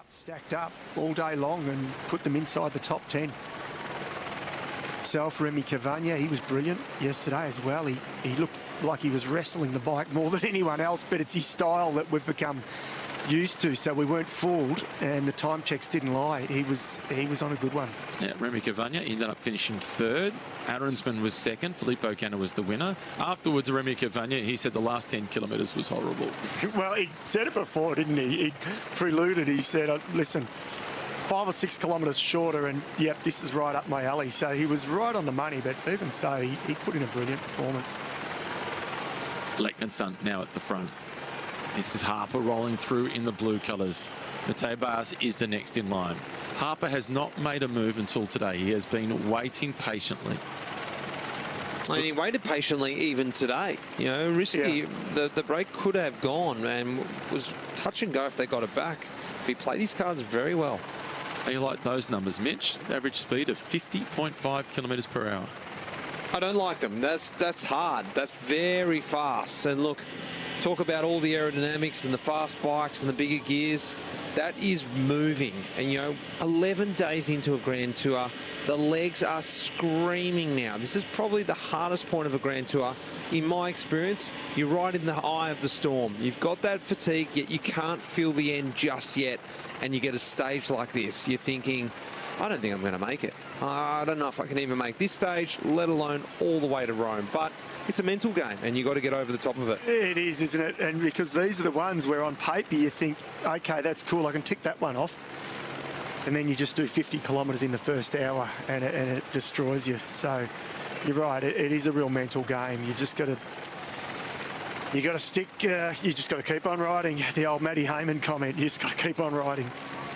Stacked up all day long and put them inside the top 10. Remy Cavagna, he was brilliant yesterday as well. He looked like he was wrestling the bike more than anyone else, but it's his style that we've become used to, so we weren't fooled, and the time checks didn't lie. He was on a good one. Yeah, Remy Cavagna ended up finishing third. Aaronsman was second. Filippo Ganna was the winner. Afterwards, Remy Cavagna, he said the last 10 kilometres was horrible. Well, he said it before, didn't he? He preluded. He said, listen, 5 or 6 kilometres shorter, and yep, this is right up my alley. So he was right on the money, but even so, he put in a brilliant performance. Leknessund now at the front. This is Harper rolling through in the blue colours. Matej Bas is the next in line. Harper has not made a move until today. He has been waiting patiently. And he waited patiently even today. You know, risky. Yeah. The break could have gone and was touch and go if they got it back. But he played his cards very well. How you like those numbers, Mitch? The average speed of 50.5 kilometres per hour. I don't like them. That's hard. That's very fast. And look, talk about all the aerodynamics and the fast bikes and the bigger gears. That is moving. And, you know, 11 days into a Grand Tour, the legs are screaming now. This is probably the hardest point of a Grand Tour. In my experience, you're right in the eye of the storm. You've got that fatigue, yet you can't feel the end just yet. And you get a stage like this. You're thinking, I don't think I'm going to make it. I don't know if I can even make this stage, let alone all the way to Rome. But it's a mental game, and you've got to get over the top of it. It is, isn't it? And because these are the ones where on paper you think, OK, that's cool, I can tick that one off. And then you just do 50 kilometres in the first hour, and it destroys you. So you're right, it is a real mental game. You've just got to... You got to stick, you just got to keep on riding. The old Matty Heyman comment, you just got to keep on riding.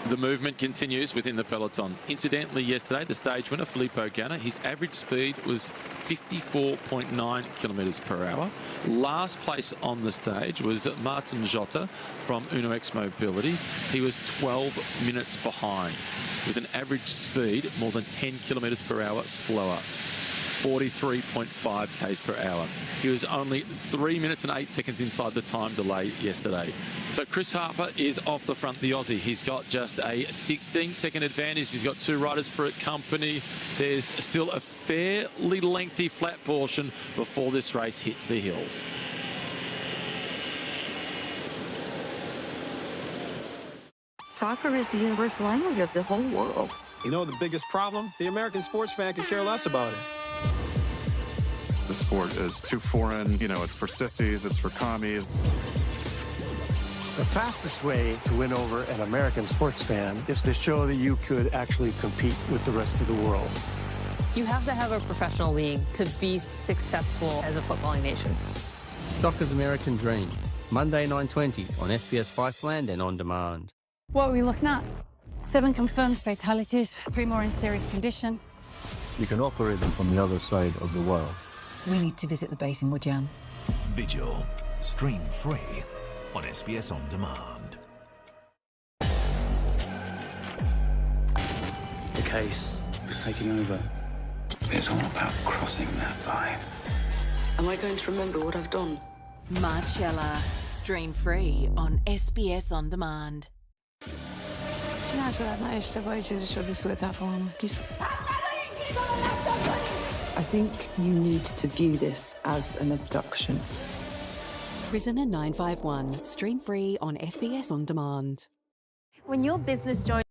The movement continues within the peloton. Incidentally, yesterday, the stage winner, Filippo Ganna, his average speed was 54.9 kilometres per hour. Last place on the stage was Martin Jota from Uno X Mobility. He was 12 minutes behind, with an average speed more than 10 kilometres per hour slower. 43.5 k's per hour. He was only 3 minutes and 8 seconds inside the time delay yesterday. So Chris Harper is off the front, the Aussie. He's got just a 16-second advantage. He's got 2 riders for a company. There's still a fairly lengthy flat portion before this race hits the hills. Soccer is the universal language of the whole world. You know the biggest problem? The American sports fan could care less about it. The sport is too foreign. You know, it's for sissies, it's for commies. The fastest way to win over an American sports fan is to show that you could actually compete with the rest of the world. You have to have a professional league to be successful as a footballing nation. Soccer's American Dream, Monday 9:20 on SBS Viceland and on demand. What are we looking at? 7 confirmed fatalities, 3 more in serious condition. You can operate them from the other side of the world. We need to visit the base in Wujiang. Vigil, stream free on SBS On Demand. The case is taking over. It's all about crossing that line. Am I going to remember what I've done? Marcella, stream free on SBS On Demand. I think you need to view this as an abduction. Prisoner 951, stream free on SBS On Demand. When your business joins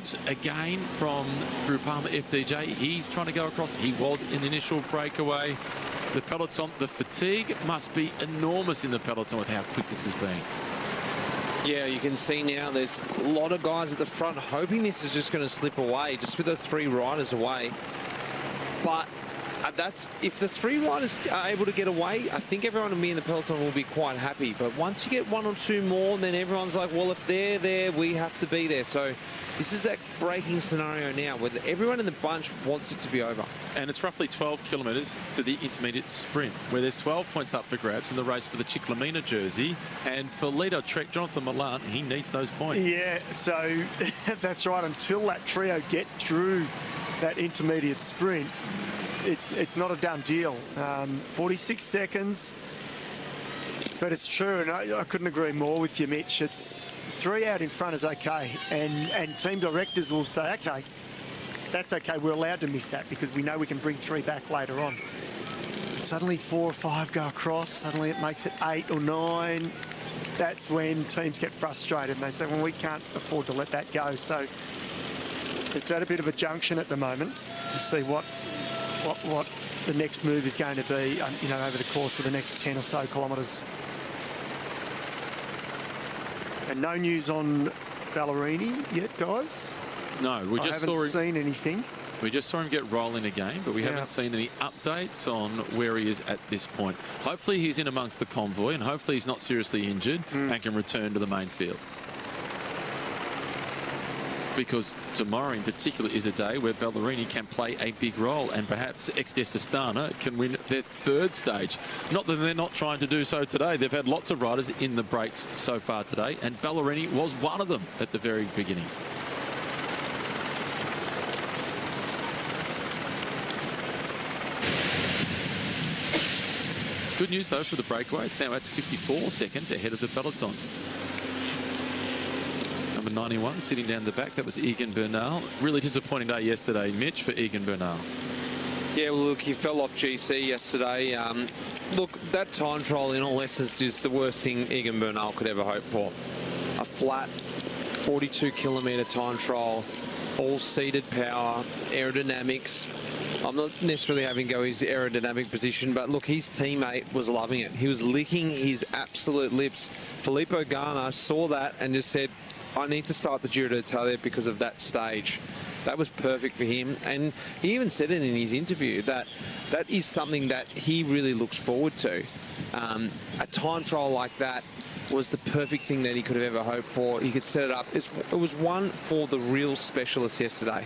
moves again from Groupama FDJ. He's trying to go across. He was in the initial breakaway. The peloton, the fatigue must be enormous in the peloton with how quick this has been. Yeah, you can see now there's a lot of guys at the front hoping this is just going to slip away, just with the 3 riders away. But that's if the 3 riders are able to get away, I think everyone in the peloton will be quite happy. But once you get 1 or 2 more, then everyone's like, well, if they're there, we have to be there. So this is that breaking scenario now where everyone in the bunch wants it to be over. And it's roughly 12 kilometres to the intermediate sprint, where there's 12 points up for grabs in the race for the Chiclamina jersey. And for leader Trek, Jonathan Milan, he needs those points. Yeah, so that's right. Until that trio get through that intermediate sprint, it's not a done deal. 46 seconds, but it's true, and I couldn't agree more with you, Mitch. It's 3 out in front is okay, and team directors will say, okay, that's okay, we're allowed to miss that because we know we can bring 3 back later on. Suddenly 4 or 5 go across, suddenly it makes it 8 or 9. That's when teams get frustrated and they say, well, we can't afford to let that go. So it's at a bit of a junction at the moment to see what the next move is going to be, you know, over the course of the next 10 or so kilometres. And no news on Ballerini yet, guys? No, we just haven't seen anything. We just saw him get rolling again, but we haven't seen any updates on where he is at this point. Hopefully he's in amongst the convoy, and hopefully he's not seriously injured and can return to the main field. Because tomorrow in particular is a day where Ballerini can play a big role, and perhaps Astana can win their 3rd stage. Not that they're not trying to do so today. They've had lots of riders in the breaks so far today, and Ballerini was one of them at the very beginning. Good news though for the breakaway. It's now at 54 seconds ahead of the peloton. Number 91 sitting down the back, that was Egan Bernal. Really disappointing day yesterday, Mitch, for Egan Bernal. Yeah, well, look, he fell off GC yesterday. Look, that time trial in all essence is the worst thing Egan Bernal could ever hope for. A flat 42-kilometre time trial, all seated power, aerodynamics. I'm not necessarily having go his aerodynamic position, but look, his teammate was loving it. He was licking his absolute lips. Filippo Ganna saw that and just said, I need to start the Giro d'Italia because of that stage. That was perfect for him. And he even said it in his interview that that is something that he really looks forward to. A time trial like that was the perfect thing that he could have ever hoped for. He could set it up. It was one for the real specialists yesterday.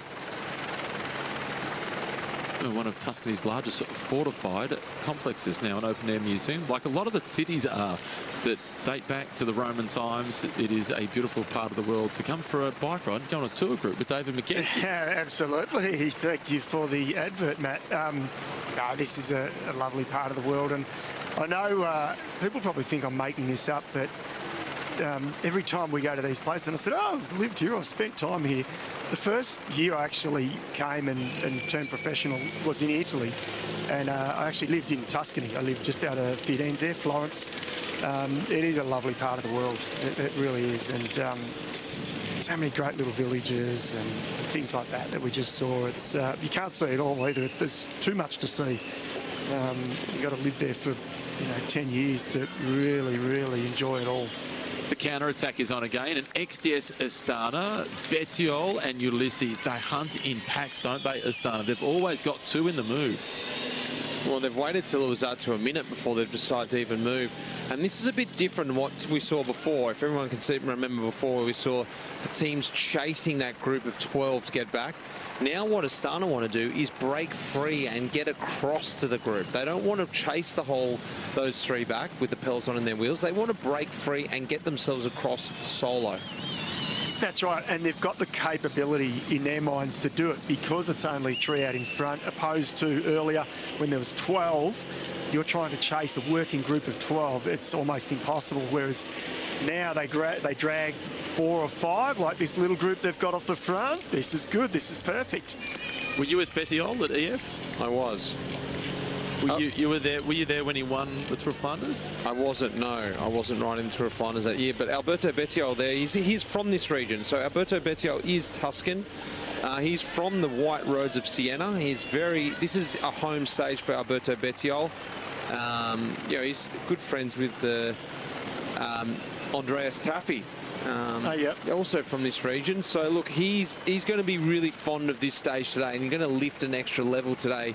One of Tuscany's largest fortified complexes now, an open-air museum. Like a lot of the cities are that date back to the Roman times. It is a beautiful part of the world to come for a bike ride and go on a tour group with David McKenzie. Yeah, absolutely. Thank you for the advert, Matt. This is a lovely part of the world, and I know people probably think I'm making this up, but every time we go to these places, and I said, oh, I've lived here, I've spent time here. The first year I actually came and turned professional was in Italy, and I actually lived in Tuscany. I lived just out of Firenze, Florence. It is a lovely part of the world, it really is, and so many great little villages and things like that we just saw. It's you can't see it all either. There's too much to see. You've got to live there for 10 years to really, really enjoy it all. The counter-attack is on again, and XDS Astana, Bettiol and Ulysses, they hunt in packs, don't they, Astana? They've always got 2 in the move. Well, they've waited till it was up to a minute before they've decided to even move. And this is a bit different than what we saw before. If everyone can remember before, we saw the teams chasing that group of 12 to get back. Now what Astana want to do is break free and get across to the group. They don't want to chase those 3 back with the peloton in their wheels. They want to break free and get themselves across solo. That's right, and they've got the capability in their minds to do it because it's only 3 out in front, opposed to earlier when there was 12. You're trying to chase a working group of 12. It's almost impossible, whereas now they drag 4 or 5, like this little group they've got off the front. This is good, this is perfect. Were you with Bettiol at EF? I was. You were there. Were you there when he won the Tour of Flanders? I wasn't. No, I wasn't riding the Tour of Flanders that year. But Alberto Bettiol there, he's from this region. So Alberto Bettiol is Tuscan. He's from the white roads of Siena. This is a home stage for Alberto Bettiol. He's good friends with Andreas Taffy. Also from this region. So look, he's going to be really fond of this stage today, and he's going to lift an extra level today.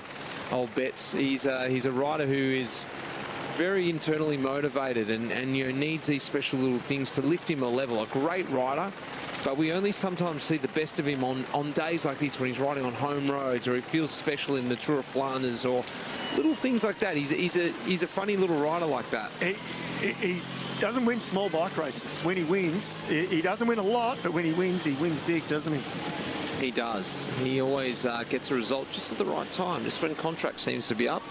Old Betts. He's a rider who is very internally motivated and needs these special little things to lift him a level. A great rider, but we only sometimes see the best of him on days like this when he's riding on home roads, or he feels special in the Tour of Flanders, or little things like that. He's a funny little rider like that. He doesn't win small bike races. When he wins, he doesn't win a lot, but when he wins big, doesn't he? He does. He always gets a result just at the right time, just when contract seems to be up.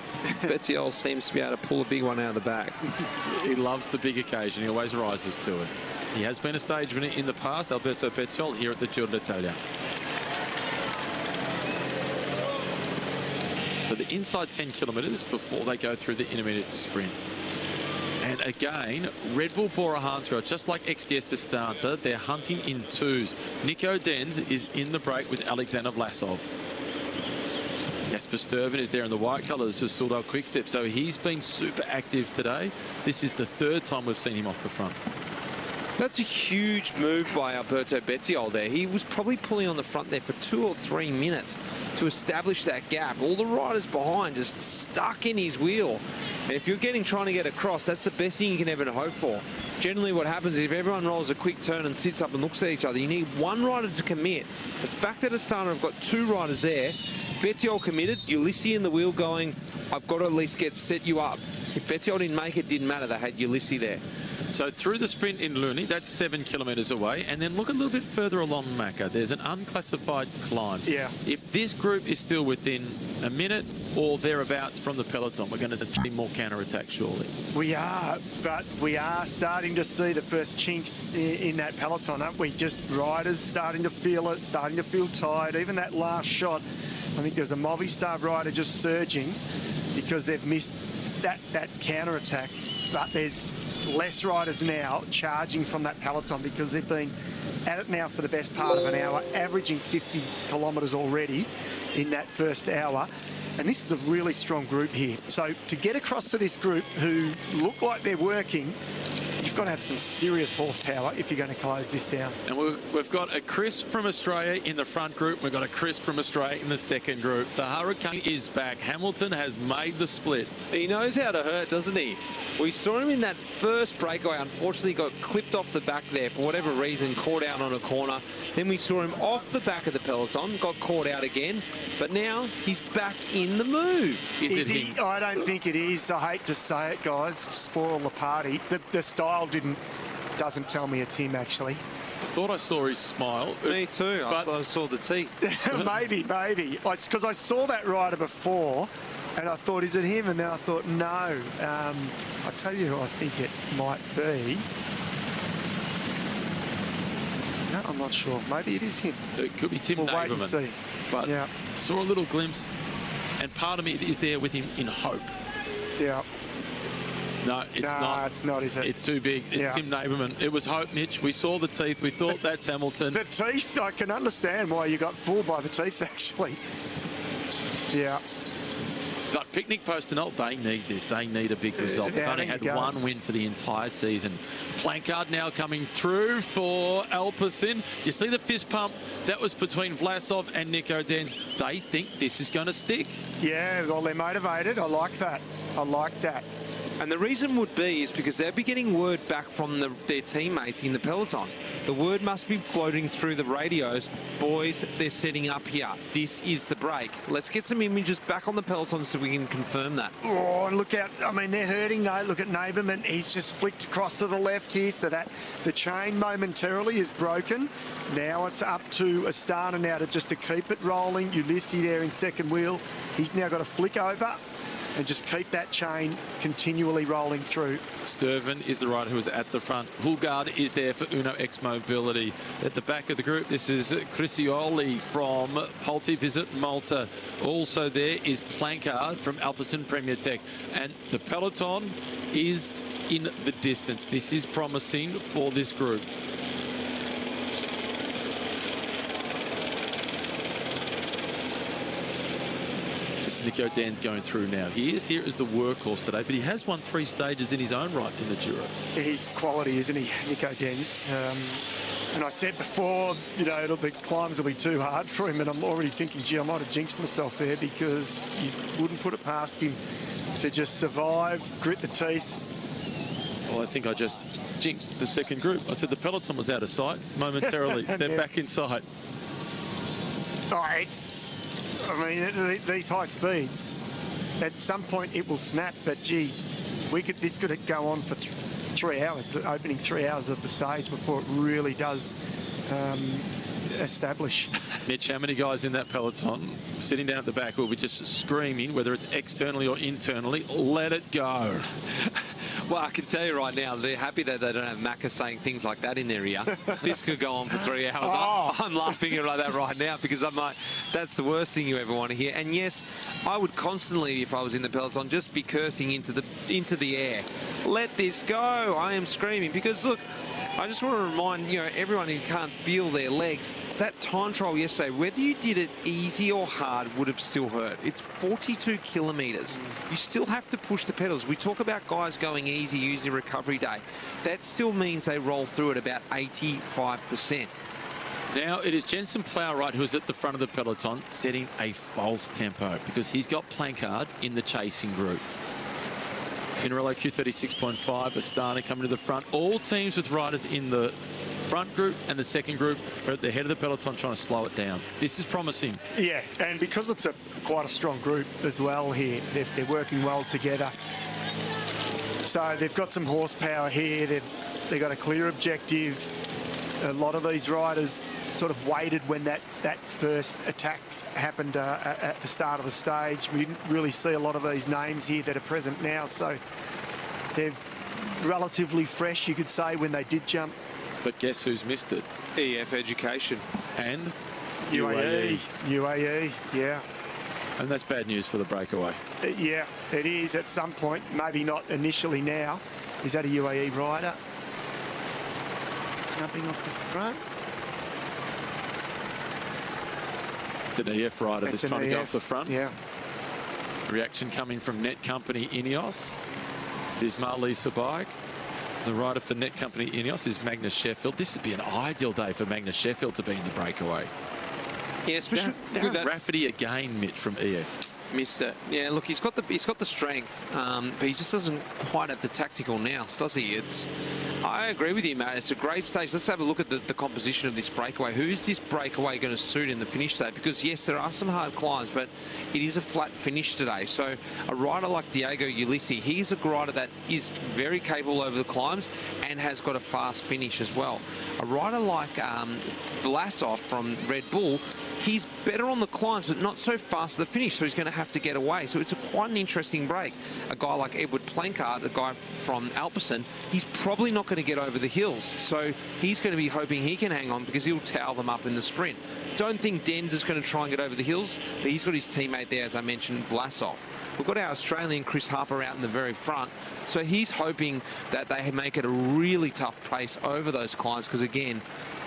Bettiol seems to be able to pull a big one out of the bag. He loves the big occasion. He always rises to it. He has been a stage winner in the past, Alberto Bettiol, here at the Giro d'Italia. So the inside 10 kilometres before they go through the intermediate sprint. And again, Red Bull Bora Hansgrohe, just like XDS Stanta, they're hunting in twos. Nico Denz is in the break with Alexander Vlasov. Jasper Stuyven is there in the white colours for Soudal Quickstep, so he's been super active today. This is the third time we've seen him off the front. That's a huge move by Alberto Bettiol there. He was probably pulling on the front there for 2 or 3 minutes to establish that gap. All the riders behind just stuck in his wheel. And if you're trying to get across, that's the best thing you can ever hope for. Generally what happens is if everyone rolls a quick turn and sits up and looks at each other, you need one rider to commit. The fact that Astana have got 2 riders there, Bettiol committed, Ulissi in the wheel going, I've got to at least set you up. If Bettiol didn't make it, didn't matter. They had Ulissi there. So through the sprint in Luni, that's 7 kilometres away. And then look a little bit further along Macca. There's an unclassified climb. Yeah. If this group is still within a minute or thereabouts from the peloton, we're going to see more counter-attack surely. We are, but we are starting to see the first chinks in that peloton, aren't we? Just riders starting to feel it, starting to feel tired. Even that last shot, I think there's a Movistar rider just surging because they've missed that counter-attack. But there's less riders now charging from that peloton because they've been at it now for the best part of an hour, averaging 50 kilometres already in that first hour. And this is a really strong group here. So to get across to this group who look like they're working, you've got to have some serious horsepower if you're going to close this down. And we've got a Chris from Australia in the front group. We've got a Chris from Australia in the second group. The Hurricane is back. Hamilton has made the split. He knows how to hurt, doesn't he? We saw him in that first breakaway. Unfortunately, got clipped off the back there for whatever reason, caught out on a corner. Then we saw him off the back of the peloton, got caught out again. But now he's back in the move. Is he? I don't think it is. I hate to say it, guys. Spoil the party. The style doesn't tell me it's him, actually. I thought I saw his smile. Me too. I thought I saw the teeth. maybe. Because I saw that rider before, and I thought, is it him? And then I thought, no. I'll tell you who I think it might be. No, I'm not sure. Maybe it is him. It could be Tim We'll wait and Naberman. see. But yeah. Saw a little glimpse, and part of me is there with him in hope. Yeah. No, it's not. No, it's not, is it? It's too big. It's Tim Naberman. It was hope, Mitch. We saw the teeth. We thought that's Hamilton. The teeth, I can understand why you got fooled by the teeth, actually. Yeah. But Picnic Post and Alt, they need this. They need a big result. They've only had one win for the entire season. Plancard now coming through for Alpecin. Do you see the fist pump? That was between Vlasov and Nico Denz. They think this is going to stick. Yeah, well, they're motivated. I like that. I like that. And the reason would be is because they'll be getting word back from their teammates in the peloton. The word must be floating through the radios. Boys, they're setting up here. This is the break. Let's get some images back on the peloton so we can confirm that. Oh, and look out. I mean, they're hurting, though. Look at Naberman. He's just flicked across to the left here, so that the chain momentarily is broken. Now it's up to Astana now to keep it rolling. Ulissi there in second wheel. He's now got to flick over. and just keep that chain continually rolling through. Sturven is the rider who is at the front. Hulgaard is there for Uno X Mobility. At the back of the group, this is Crisioli from Polti Visit Malta. Also there is Plancard from Alpecin Premier Tech. And the peloton is in the distance. This is promising for this group. Nico Dan's going through now. He is here as the workhorse today, but he has won 3 stages in his own right in the Giro. He's quality, isn't he, Nico Dan's? And I said before, you know, the climbs will be too hard for him, and I'm already thinking, gee, I might have jinxed myself there, because you wouldn't put it past him to just survive, grit the teeth. Well, I think I just jinxed the second group. I said the peloton was out of sight momentarily. They're back in sight. Oh, it's... I mean, these high speeds, at some point it will snap, but gee, this could go on for 3 hours, the opening 3 hours of the stage, before it really does establish. Mitch, how many guys in that peloton sitting down at the back will be just screaming, whether it's externally or internally, let it go? Well, I can tell you right now, they're happy that they don't have Macca saying things like that in their ear. This could go on for 3 hours. Oh. I'm laughing at that right now, because I'm like, that's the worst thing you ever want to hear. And yes, I would constantly, if I was in the peloton, just be cursing into the air. Let this go. I am screaming, because look, I just want to remind everyone who can't feel their legs, that time trial yesterday, whether you did it easy or hard, would have still hurt. It's 42 kilometres. You still have to push the pedals. We talk about guys going easy using recovery day. That still means they roll through at about 85%. Now it is Jensen Plowright who is at the front of the peloton, setting a false tempo, because he's got Plancard in the chasing group. Pinarello Q36.5, Astana coming to the front. All teams with riders in the front group and the second group are at the head of the peloton trying to slow it down. This is promising. Yeah, and because it's quite a strong group as well here, they're working well together. So they've got some horsepower here. They've got a clear objective. A lot of these riders sort of waited when that first attacks happened at the start of the stage. We didn't really see a lot of these names here that are present now, so they're relatively fresh, you could say, when they did jump. But guess who's missed it? EF Education. And? UAE, yeah. And that's bad news for the breakaway. Yeah, it is at some point, maybe not initially now. Is that a UAE rider? Jumping off the front. It's an EF rider that's trying to go off the front. Yeah. Reaction coming from Net Company Ineos. Bismar Lisa bike. The rider for Net Company Ineos is Magnus Sheffield. This would be an ideal day for Magnus Sheffield to be in the breakaway. Yeah, especially with that Rafferty again, Mitch, from EF. Missed it. Yeah, look, he's got the strength, but he just doesn't quite have the tactical nous, does he? I agree with you, Matt. It's a great stage. Let's have a look at the composition of this breakaway. Who is this breakaway going to suit in the finish today? Because yes, there are some hard climbs, but it is a flat finish today. So a rider like Diego Ulissi, he's a rider that is very capable over the climbs and has got a fast finish as well. A rider like Vlasov from Red Bull, he's better on the climbs, but not so fast at the finish, so he's going to have to get away. So it's quite an interesting break. A guy like Edward Plancard, a guy from Alpecin, he's probably not going to get over the hills. So he's going to be hoping he can hang on, because he'll towel them up in the sprint. Don't think Denz is going to try and get over the hills, but he's got his teammate there, as I mentioned, Vlasov. We've got our Australian Chris Harper out in the very front. So he's hoping that they make it a really tough pace over those climbs, because again,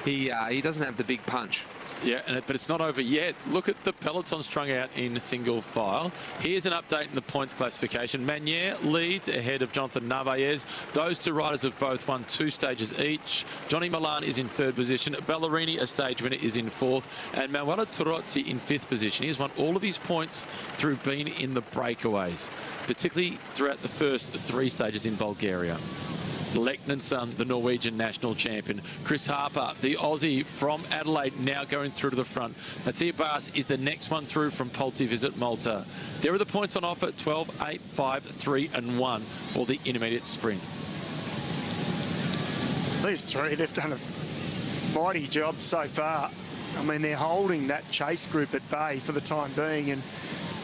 he doesn't have the big punch. Yeah, but it's not over yet. Look at the peloton strung out in single file. Here's an update in the points classification. Manier leads ahead of Jonathan Narvaez. Those two riders have both won 2 stages each. Johnny Milan is in 3rd position. Ballerini, a stage winner, is in 4th. And Manuela Turozzi in 5th position. He has won all of his points through being in the breakaways, particularly throughout the first 3 stages in Bulgaria. Leknenson, the Norwegian national champion. Chris Harper, the Aussie from Adelaide, now going through to the front. Mattia Bass is the next one through from Polti Visit Malta. There are the points on offer: 12, 8, 5, 3 and 1 for the intermediate sprint. These three, they've done a mighty job so far. I mean, they're holding that chase group at bay for the time being, and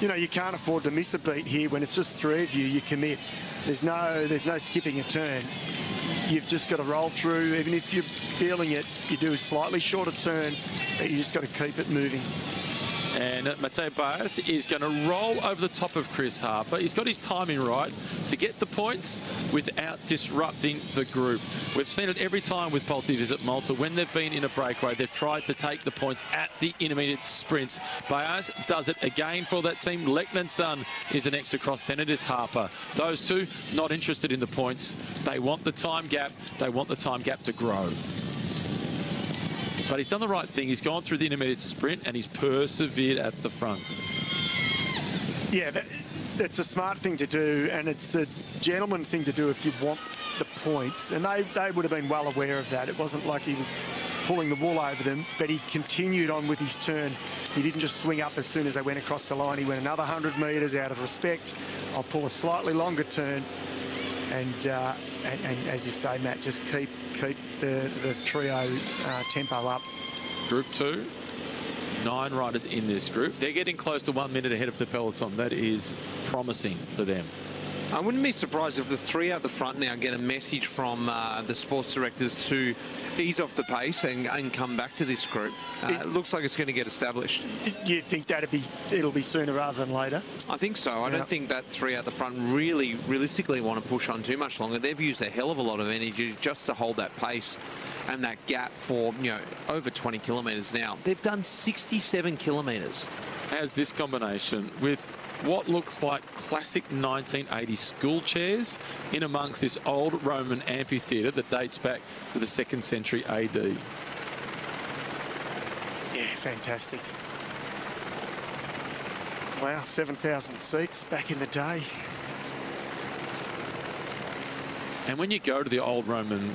you know, you can't afford to miss a beat here. When it's just three of you, you commit. There's no skipping a turn. You've just got to roll through. Even if you're feeling it, you do a slightly shorter turn, but you just got to keep it moving. And Mateo Baez is going to roll over the top of Chris Harper. He's got his timing right to get the points without disrupting the group. We've seen it every time with Polte Visit Malta. When they've been in a breakaway, they've tried to take the points at the intermediate sprints. Baez does it again for that team. Lecknan's son is the next across, then it is Harper. Those two not interested in the points. They want the time gap. They want the time gap to grow. But he's done the right thing. He's gone through the intermediate sprint and he's persevered at the front. Yeah, that's a smart thing to do, and it's the gentleman thing to do if you want the points. And they would have been well aware of that. It wasn't like he was pulling the wool over them, but he continued on with his turn. He didn't just swing up as soon as they went across the line. He went another 100 metres out of respect. I'll pull a slightly longer turn. And as you say, Matt, just keep the trio tempo up. Group 2, 9 riders in this group. They're getting close to 1 minute ahead of the peloton. That is promising for them. I wouldn't be surprised if the three out the front now get a message from the sports directors to ease off the pace and come back to this group. It looks like it's going to get established. Do you think it'll be sooner rather than later? I think so. I don't think that three out the front really realistically want to push on too much longer. They've used a hell of a lot of energy just to hold that pace and that gap for, you know, over 20 kilometres now. They've done 67 kilometres. Has this combination with what looks like classic 1980 school chairs in amongst this old Roman amphitheatre that dates back to the 2nd century AD. Yeah, fantastic. Wow, 7,000 seats back in the day. And when you go to the old Roman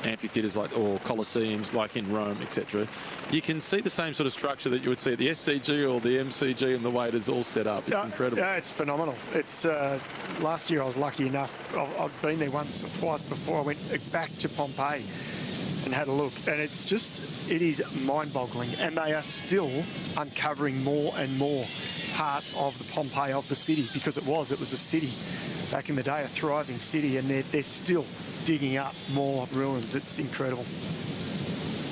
amphitheatres or Colosseums like in Rome, etc., you can see the same sort of structure that you would see at the SCG or the MCG, and the way it is all set up. It's incredible. Yeah, it's phenomenal. It's last year I was lucky enough. I've been there once or twice before. I went back to Pompeii and had a look, and it is mind-boggling, and they are still uncovering more and more parts of the Pompeii, of the city, because it was a city back in the day, a thriving city, and they're still digging up more ruins. It's incredible.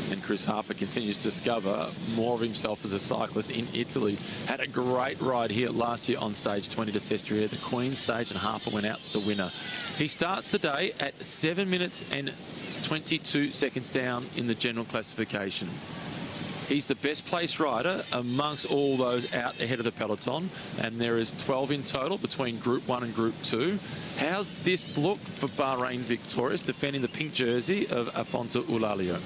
And Chris Harper continues to discover more of himself as a cyclist in Italy. Had a great ride here last year on stage 20 to Sestria, the Queen stage, and Harper went out the winner. He starts the day at 7 minutes and 22 seconds down in the general classification. He's the best placed rider amongst all those out ahead of the peloton, and there is 12 in total between Group 1 and Group 2. How's this look for Bahrain victorious, defending the pink jersey of Afonso Eulalia?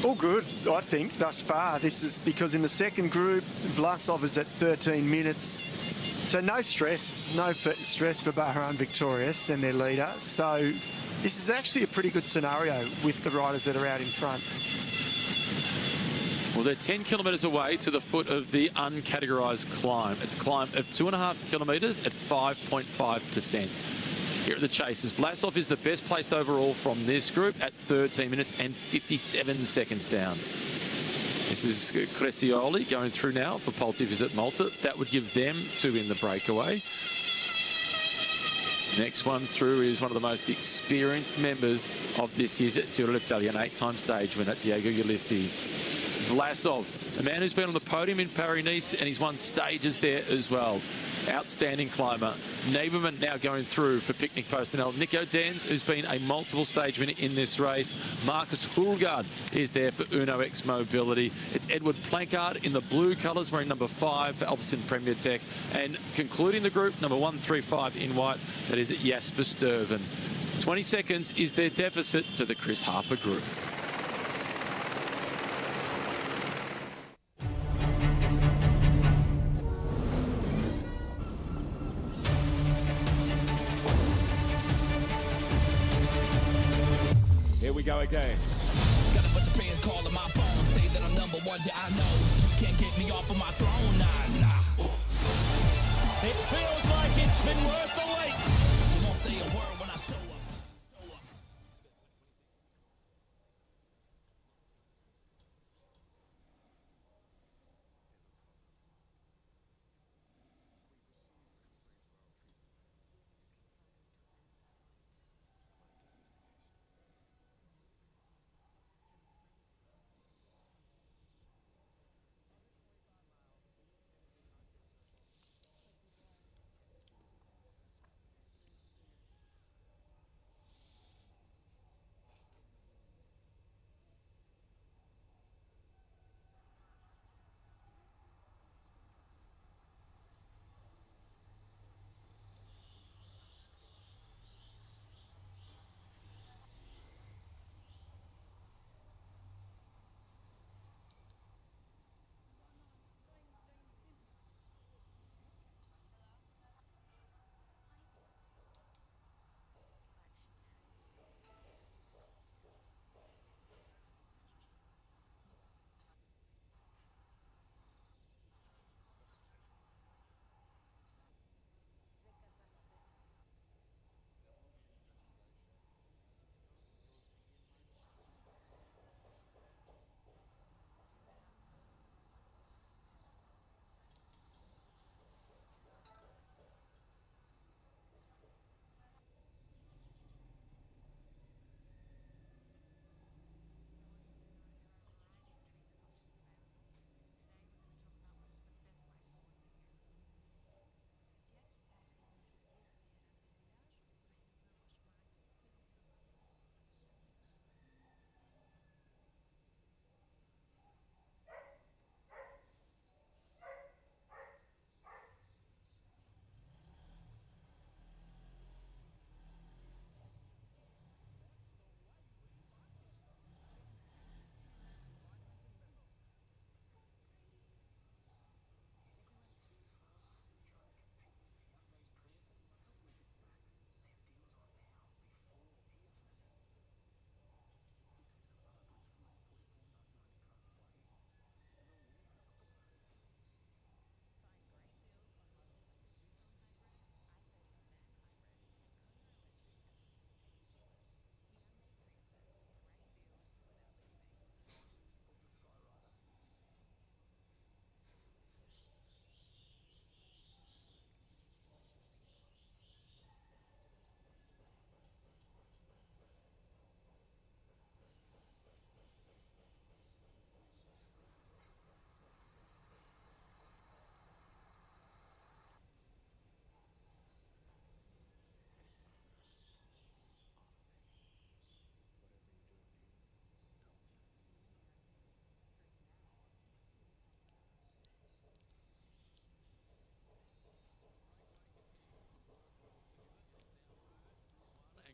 All good, I think, thus far. This is because in the second group, Vlasov is at 13 minutes. So no stress for Bahrain victorious and their leader. So this is actually a pretty good scenario with the riders that are out in front. Well, they're 10 kilometres away to the foot of the uncategorised climb. It's a climb of 2.5 kilometres at 5.5%. Here at the Chasers, Vlasov is the best placed overall from this group at 13 minutes and 57 seconds down. This is Crescioli going through now for Polte Visit Malta. That would give them 2 in the breakaway. Next one through is one of the most experienced members of this year's Giro d'Italia, an 8-time stage winner, Diego Ulissi. Vlasov, a man who's been on the podium in Paris-Nice, and he's won stages there as well. Outstanding climber. Naberman now going through for Picnic Postinel. Nico Denz, who's been a multiple stage winner in this race. Marcus Hulgaard is there for Uno X Mobility. It's Edward Plankard in the blue colours, wearing number 5 for Alpecin Premier Tech. And concluding the group, number 135 in white, that is Jasper Sturven. 20 seconds is their deficit to the Chris Harper group. Here we go again. Got a bunch of fans calling my phone, say that I'm number 1, yeah, I know. You can't get me off of my throne, nah. It feels like it's been worth the wait. You won't say a word when I show up.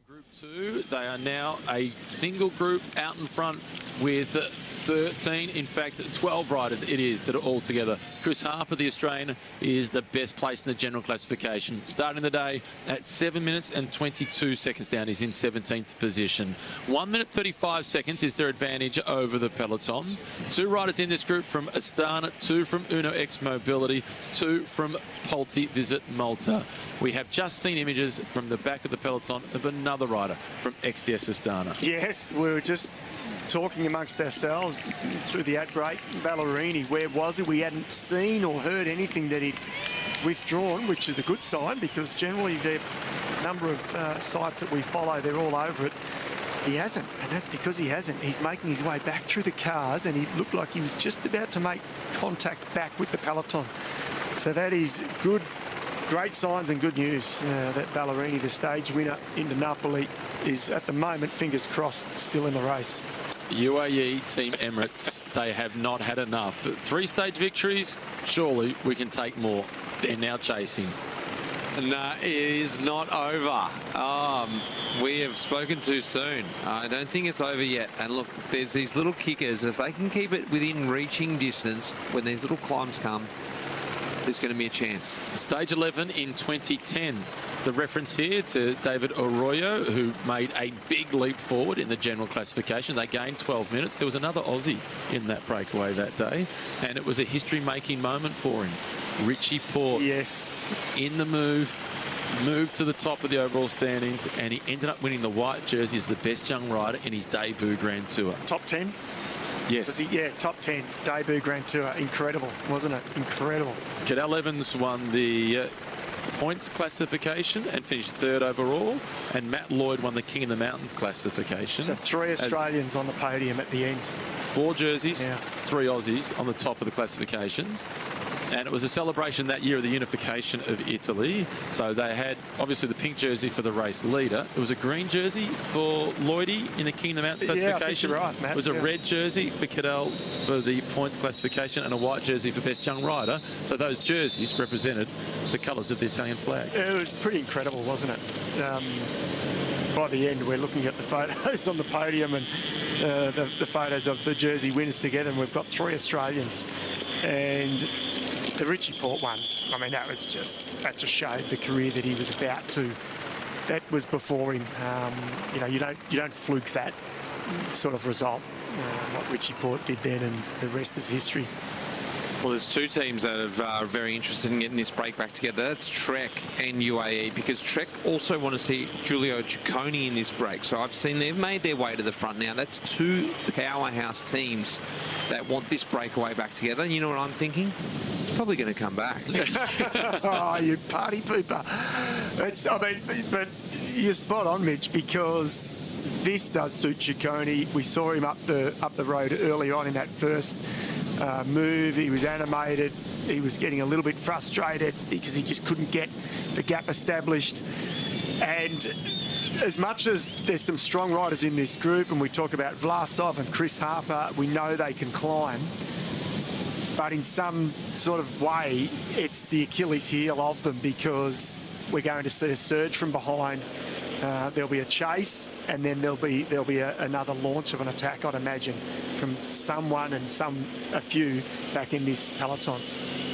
Group 2, they are now a single group out in front with 13, in fact 12 riders it is that are all together. Chris Harper, the Australian, is the best place in the general classification. Starting the day at 7 minutes and 22 seconds down. He's in 17th position. 1 minute 35 seconds is their advantage over the peloton. 2 riders in this group from Astana, 2 from Uno X Mobility, 2 from Pulte Visit Malta. We have just seen images from the back of the peloton of another rider from XDS Astana. Yes, we were just talking amongst ourselves through the ad break. Ballerini, where was he? We hadn't seen or heard anything that he'd withdrawn, which is a good sign because generally the number of sites that we follow, they're all over it. He hasn't, and that's because he hasn't. He's making his way back through the cars, and he looked like he was just about to make contact back with the peloton. So that is good, great signs and good news that Ballerini, the stage winner into Napoli, is at the moment, fingers crossed, still in the race. UAE Team Emirates, they have not had enough. 3 stage victories, surely we can take more. They're now chasing. No, it is not over. We have spoken too soon. I don't think it's over yet. And look, there's these little kickers. If they can keep it within reaching distance when these little climbs come, there's going to be a chance. Stage 11 in 2010. The reference here to David Arroyo, who made a big leap forward in the general classification. They gained 12 minutes. There was another Aussie in that breakaway that day, and it was a history-making moment for him. Richie Port, yes, was in the moved to the top of the overall standings, and he ended up winning the white jersey as the best young rider in his debut Grand Tour. Top 10? Yes. Was he? Yeah, top 10, debut Grand Tour. Incredible, wasn't it? Incredible. Cadel Evans won the points classification and finished 3rd overall, and Matt Lloyd won the King of the Mountains classification. So 3 Australians on the podium at the end. 4 jerseys, 3 Aussies on the top of the classifications. And it was a celebration that year of the unification of Italy. So they had, obviously, the pink jersey for the race leader. It was a green jersey for Lloydie in the King of the Mountains classification. Yeah, I think you're right, Matt. It was a red jersey for Cadel for the points classification and a white jersey for best young rider. So those jerseys represented the colours of the Italian flag. It was pretty incredible, wasn't it? By the end, we're looking at the photos on the podium and the photos of the jersey winners together, and we've got 3 Australians. And the Richie Port one, I mean, that just showed the career that he was about to. That was before him. You know, you don't fluke that sort of result. What Richie Port did then, and the rest is history. Well, there's 2 teams that are very interested in getting this break back together. That's Trek and UAE, because Trek also want to see Giulio Ciccone in this break. So I've seen they've made their way to the front now. That's 2 powerhouse teams that want this breakaway back together. And you know what I'm thinking? It's probably going to come back. Oh, you party pooper. But you're spot on, Mitch, because this does suit Ciccone. We saw him up the road early on in that first move. He was animated. He was getting a little bit frustrated because he just couldn't get the gap established. And as much as there's some strong riders in this group, and we talk about Vlasov and Chris Harper, we know they can climb. But in some sort of way, it's the Achilles heel of them, because we're going to see a surge from behind. There'll be a chase, and then there'll be another launch of an attack, I'd imagine, from someone and a few back in this peloton.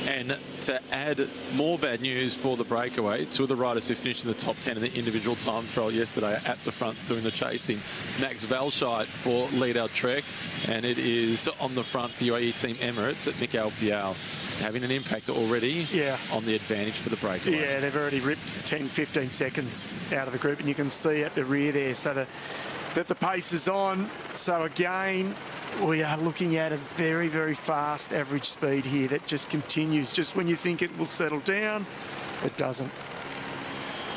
And to add more bad news for the breakaway, 2 of the riders who finished in the top 10 in the individual time trial yesterday are at the front doing the chasing. Max Valscheid for Lead Out Trek, and it is on the front for UAE Team Emirates at Mikael Bial, having an impact already on the advantage for the breakaway. Yeah, they've already ripped 10, 15 seconds out of the group, and you can see at the rear there, so that the pace is on. So again, we are looking at a very, very fast average speed here that just continues. Just when you think it will settle down, it doesn't.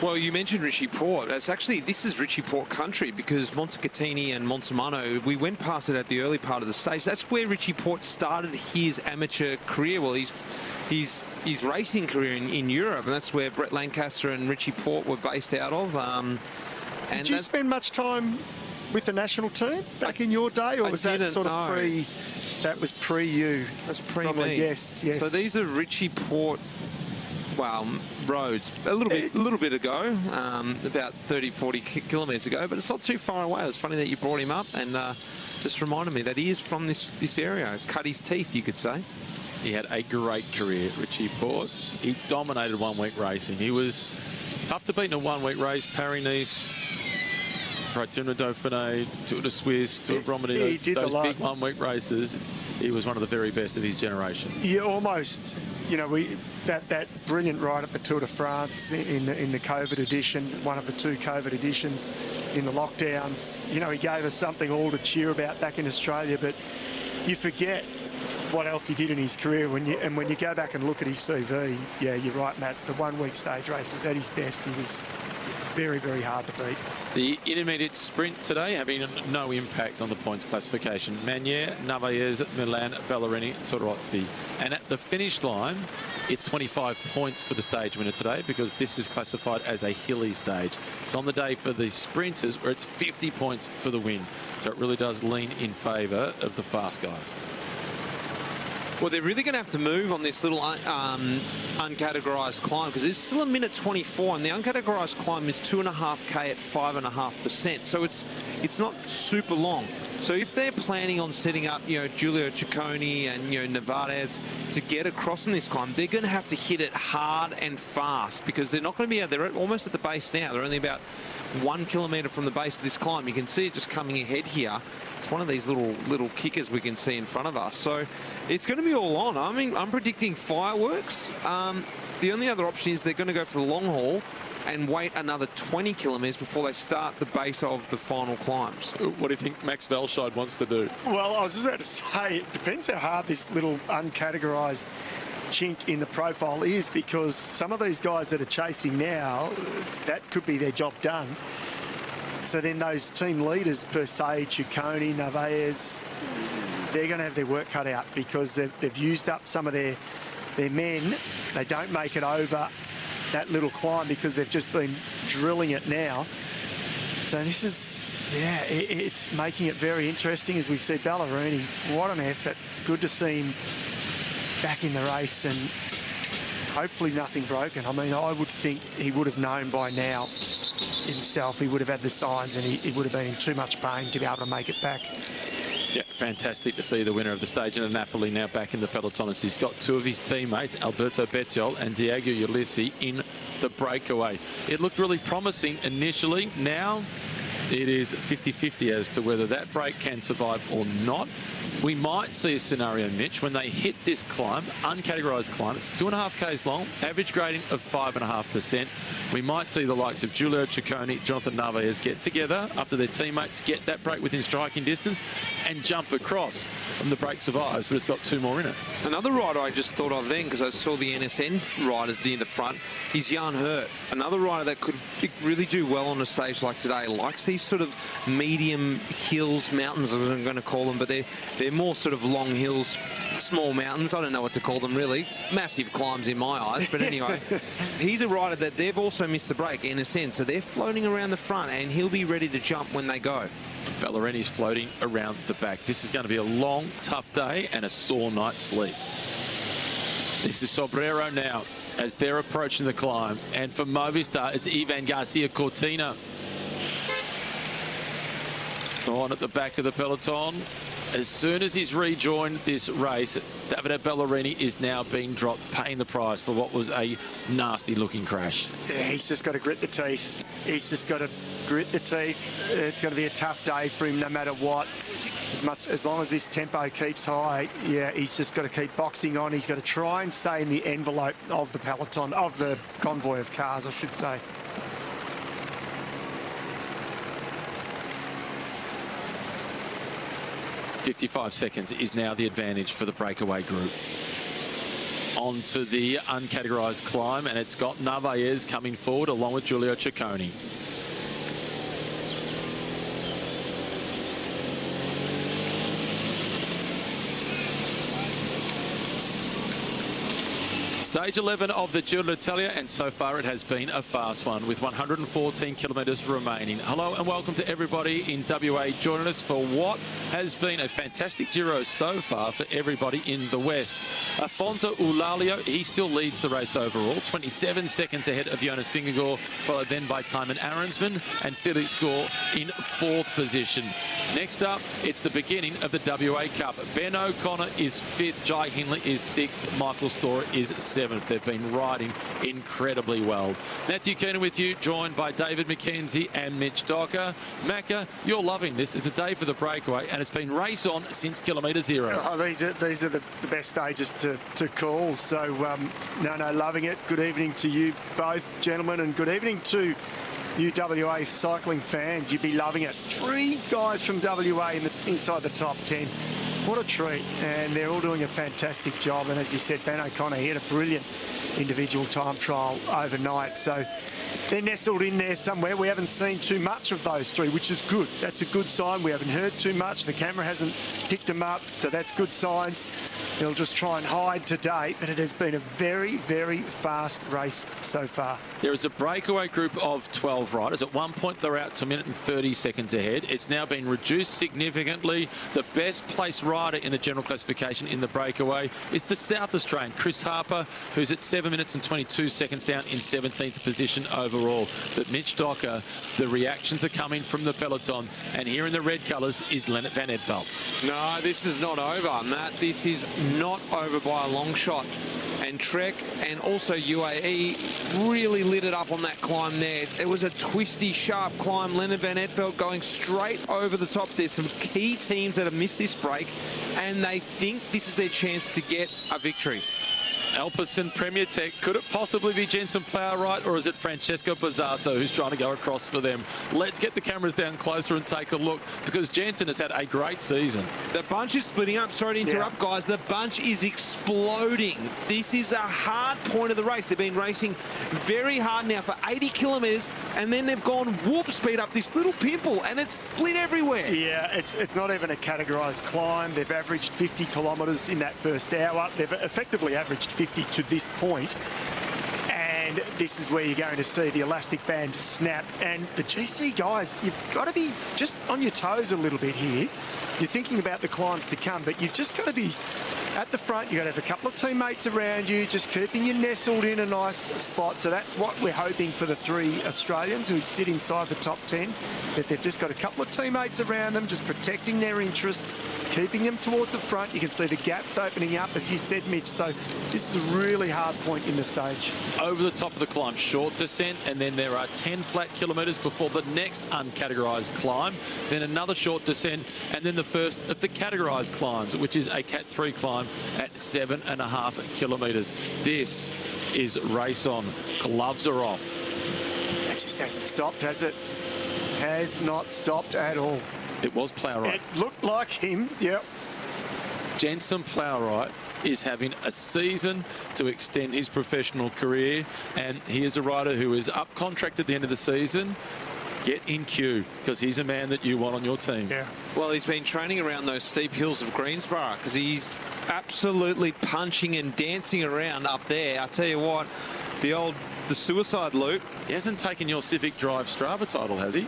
Well, you mentioned Richie Port. This is Richie Port country, because Montecatini and Montemano, we went past it at the early part of the stage. That's where Richie Port started his amateur career. Well, his racing career in Europe, and that's where Brett Lancaster and Richie Port were based out of. Did you spend much time with the national team back in your day, or was that sort of pre? That was pre you. That's pre me. Yes. So these are Richie Port well, roads a little bit ago, about 30, 40 kilometres ago, but it's not too far away. It was funny that you brought him up and just reminded me that he is from this area. Cut his teeth, you could say. He had a great career, Richie Port. He dominated one-week racing. He was tough to beat in a one-week race. Paris-Nice, Tour de Dauphiné, Tour de Suisse, Tour of Romandie, those big one-week races. He was one of the very best of his generation. Yeah, almost. You know, that brilliant ride at the Tour de France in the COVID edition, one of the 2 COVID editions in the lockdowns. You know, he gave us something all to cheer about back in Australia, but you forget what else he did in his career when you go back and look at his CV. Yeah, you're right, Matt. The one-week stage races at his best, he was very, very hard to beat. The intermediate sprint today having no impact on the points classification. Magnier, Narvaez, Milan, Ballerini, Torozzi. And at the finish line, it's 25 points for the stage winner today because this is classified as a hilly stage. It's on the day for the sprinters where it's 50 points for the win. So it really does lean in favour of the fast guys. Well, they're really going to have to move on this little uncategorised climb because it's still a minute 24 and the uncategorised climb is 2.5k at 5.5%. So it's not super long. So if they're planning on setting up, you know, Giulio Ciccone and, you know, Narvaez to get across in this climb, they're going to have to hit it hard and fast because they're not going to be, they're almost at the base now. They're only about 1 kilometre from the base of this climb. You can see it just coming ahead here. It's one of these little kickers we can see in front of us. So it's going to be all on. I mean, I'm predicting fireworks. The only other option is they're going to go for the long haul and wait another 20 kilometres before they start the base of the final climbs. What do you think Max Velscheid wants to do? Well, I was just about to say, it depends how hard this little uncategorised chink in the profile is because some of these guys that are chasing now, that could be their job done. So then those team leaders per se, Ciccone, Narvaez, they're going to have their work cut out because they've used up some of their men. They don't make it over that little climb because they've just been drilling it now. So this is, yeah, it's making it very interesting as we see Ballerini. What an effort. It's good to see him back in the race and hopefully nothing broken. I mean, I would think he would have known by now himself. He would have had the signs and he would have been in too much pain to be able to make it back. Yeah, fantastic to see the winner of the stage in Napoli now back in the peloton as he's got 2 of his teammates, Alberto Bettiol and Diego Ulissi, in the breakaway. It looked really promising initially. Now it is 50-50 as to whether that break can survive or not. We might see a scenario, Mitch, when they hit this climb, uncategorised climb. It's 2.5 k's long, average grading of 5.5%. We might see the likes of Giulio Ciccone, Jonathan Narvaez get together up to their teammates, get that break within striking distance and jump across. And the break survives, but it's got 2 more in it. Another rider I just thought of then, because I saw the NSN riders near the front, is Jan Hurt. Another rider that could really do well on a stage like today. Likes these sort of medium hills, mountains, I'm going to call them, but they're more sort of long hills, small mountains. I don't know what to call them, really. Massive climbs in my eyes. But anyway, he's a rider that they've also missed the break, NSN. So they're floating around the front, and he'll be ready to jump when they go. Ballerini's floating around the back. This is going to be a long, tough day and a sore night's sleep. This is Sobrero now as they're approaching the climb. And for Movistar, it's Ivan Garcia Cortina on at the back of the peloton. As soon as he's rejoined this race, Davide Ballerini is now being dropped, paying the price for what was a nasty-looking crash. Yeah, he's just got to grit the teeth. He's just got to grit the teeth. It's going to be a tough day for him no matter what. As long as this tempo keeps high, yeah, he's just got to keep boxing on. He's got to try and stay in the envelope of the peloton, of the convoy of cars, I should say. .55 seconds is now the advantage for the breakaway group. Onto the uncategorised climb, and it's got Narvaez coming forward along with Giulio Ciccone. Stage 11 of the Giro d'Italia, and so far it has been a fast one with 114 kilometres remaining. Hello and welcome to everybody in WA joining us for what has been a fantastic Giro so far for everybody in the West. Afonso Eulalio, he still leads the race overall, 27 seconds ahead of Jonas Vingegaard, followed then by Tymon Arensman and Felix Gore in 4th position. Next up, it's the beginning of the WA Cup. Ben O'Connor is 5th, Jai Hindley is 6th, Michael Storer is 7th. They've been riding incredibly well. Matthew Keenan with you, joined by David McKenzie and Mitch Docker. Macca, you're loving this. It's a day for the breakaway, and it's been race on since kilometre 0. Oh, these are the best stages to call. So, no, loving it. Good evening to you both, gentlemen, and good evening to you WA cycling fans. You'd be loving it. 3 guys from WA inside the top 10. What a treat, and they're all doing a fantastic job. And as you said, Ben O'Connor, he had a brilliant individual time trial overnight. So they're nestled in there somewhere. We haven't seen too much of those 3, which is good. That's a good sign. We haven't heard too much. The camera hasn't picked them up, so that's good signs. They'll just try and hide today, but it has been a very, very fast race so far. There is a breakaway group of 12 riders. At one point, they're out to 1 minute and 30 seconds ahead. It's now been reduced significantly. The best placed rider in the general classification in the breakaway is the South Australian, Chris Harper, who's at 7 minutes and 22 seconds down in 17th position overall. But Mitch Docker, the reactions are coming from the peloton, and here in the red colours is Lennart van Edveld. No, this is not over, Matt. This is not over by a long shot. And Trek and also UAE really lit it up on that climb there. It was a twisty, sharp climb. Lennart van Edveld going straight over the top. There's some key teams that have missed this break, and they think this is their chance to get a victory. Alpecin Premier Tech, could it possibly be Jensen Plowright, or is it Francesco Bazzato who's trying to go across for them? Let's get the cameras down closer and take a look, because Jensen has had a great season. The bunch is splitting up. Sorry to interrupt, guys. The bunch is exploding. This is a hard point of the race. They've been racing very hard now for 80 kilometres, and then they've gone whoop speed up this little pimple, and it's split everywhere. Yeah, it's not even a categorised climb. They've averaged 50 kilometres in that first hour. They've effectively averaged 50 to this point, and this is where you're going to see the elastic band snap. And the GC guys, you've got to be just on your toes a little bit here. You're thinking about the climbs to come, but you've just got to be at the front. You've got to have a couple of teammates around you, just keeping you nestled in a nice spot. So that's what we're hoping for the 3 Australians who sit inside the top 10, that they've just got a couple of teammates around them, just protecting their interests, keeping them towards the front. You can see the gaps opening up, as you said, Mitch. So this is a really hard point in the stage. Over the top of the climb, short descent, and then there are 10 flat kilometres before the next uncategorised climb, then another short descent, and then the first of the categorised climbs, which is a Cat 3 climb at 7.5 kilometres. This is race on. Gloves are off. It just hasn't stopped, has it? Has not stopped at all. It was Plowright. It looked like him, yep. Jensen Plowright is having a season to extend his professional career, and he is a rider who is up contract at the end of the season. Get in queue, because he's a man that you want on your team. Yeah. Well, he's been training around those steep hills of Greensboro, because he's absolutely punching and dancing around up there. I tell you what, the suicide loop. He hasn't taken your Civic Drive Strava title, has he?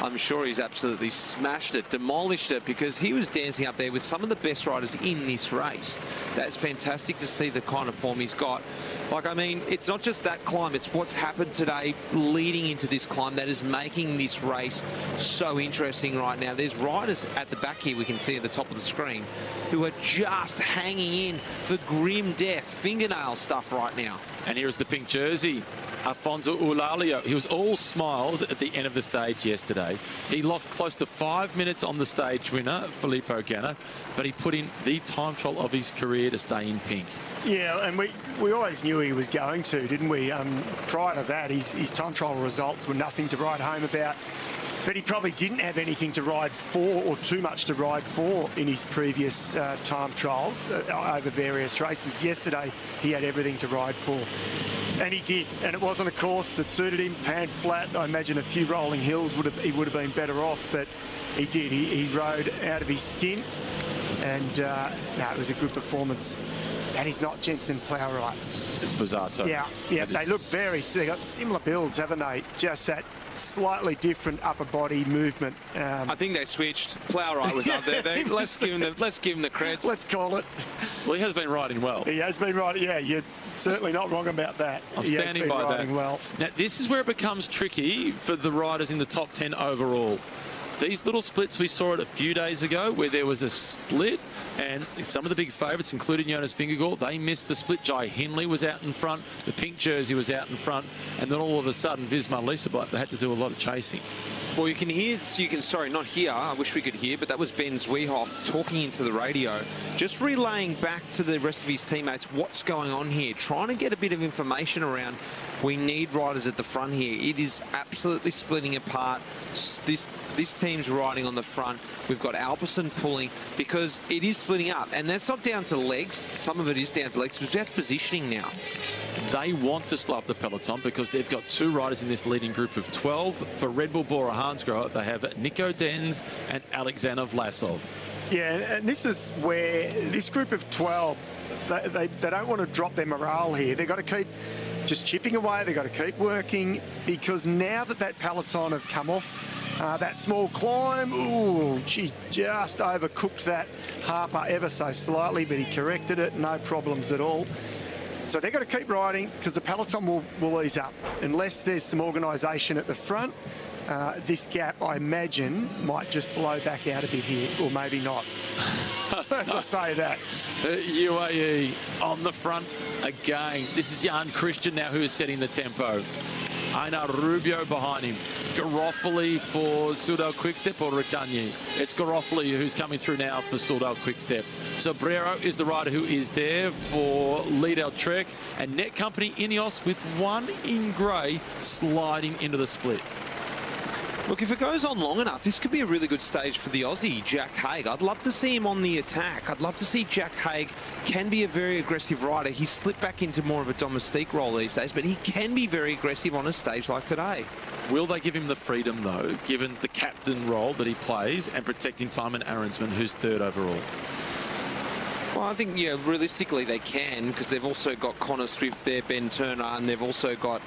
I'm sure he's absolutely smashed it, demolished it, because he was dancing up there with some of the best riders in this race. That's fantastic to see the kind of form he's got. Like, I mean, it's not just that climb, it's what's happened today leading into this climb that is making this race so interesting right now. There's riders at the back here, we can see at the top of the screen, who are just hanging in for grim death, fingernail stuff right now. And here is the pink jersey, Afonso Eulalio. He was all smiles at the end of the stage yesterday. He lost close to 5 minutes on the stage winner, Filippo Ganna, but he put in the time trial of his career to stay in pink. Yeah, and we always knew he was going to, didn't we? Prior to that, his time trial results were nothing to write home about. But he probably didn't have anything to ride for, or too much to ride for, in his previous time trials over various races. Yesterday, he had everything to ride for. And he did. And it wasn't a course that suited him, pan flat. I imagine a few rolling hills he would have been better off, but he did. He rode out of his skin. And it was a good performance that is not Jensen Plowright. It's Bozzato. Yeah, they look they got similar builds, haven't they? Just that slightly different upper body movement. I think they switched. Plowright was up there. Let's give him the creds. Let's call it. Well, he has been riding well. He has been riding. Yeah, you're certainly not wrong about that. I'm he standing has been by riding that. Well. Now, this is where it becomes tricky for the riders in the top 10 overall. These little splits, we saw it a few days ago where there was a split and some of the big favourites, including Jonas Vingegaard, they missed the split. Jai Hindley was out in front. The pink jersey was out in front. And then all of a sudden, Visma Leiseblatt, they had to do a lot of chasing. Well, you can hear, sorry, not here, I wish we could hear, but that was Ben Zwiehoff talking into the radio, just relaying back to the rest of his teammates what's going on here, trying to get a bit of information around. We need riders at the front here. It is absolutely splitting apart. This team's riding on the front. We've got Alpecin pulling because it is splitting up. And that's not down to legs. Some of it is down to legs, but it's down to positioning now. They want to slow up the peloton because they've got 2 riders in this leading group of 12. For Red Bull Bora Hansgrohe, they have Nico Denz and Alexander Vlasov. Yeah, and this is where this group of 12, they don't want to drop their morale here. They've got to keep just chipping away. They've got to keep working because now that peloton have come off that small climb, ooh, she just overcooked that Harper ever so slightly, but he corrected it, no problems at all. So they've got to keep riding because the peloton will ease up. Unless there's some organisation at the front, this gap, I imagine, might just blow back out a bit here, or maybe not. As I say that. UAE on the front again. This is Jan Christian now who is setting the tempo. Einar Rubio behind him. Garofoli for Soudal Quickstep or Ricagni? It's Garofoli who's coming through now for Soudal Quickstep. Sobrero is the rider who is there for Lidl Trek. And Net Company Ineos with 1 in grey sliding into the split. Look, if it goes on long enough, this could be a really good stage for the Aussie, Jack Haig. I'd love to see him on the attack. I'd love to see Jack Haig can be a very aggressive rider. He's slipped back into more of a domestique role these days, but he can be very aggressive on a stage like today. Will they give him the freedom, though, given the captain role that he plays and protecting Tymon Arensman, who's 3rd overall? Well, I think, yeah, realistically they can because they've also got Connor Swift there, Ben Turner, and they've also got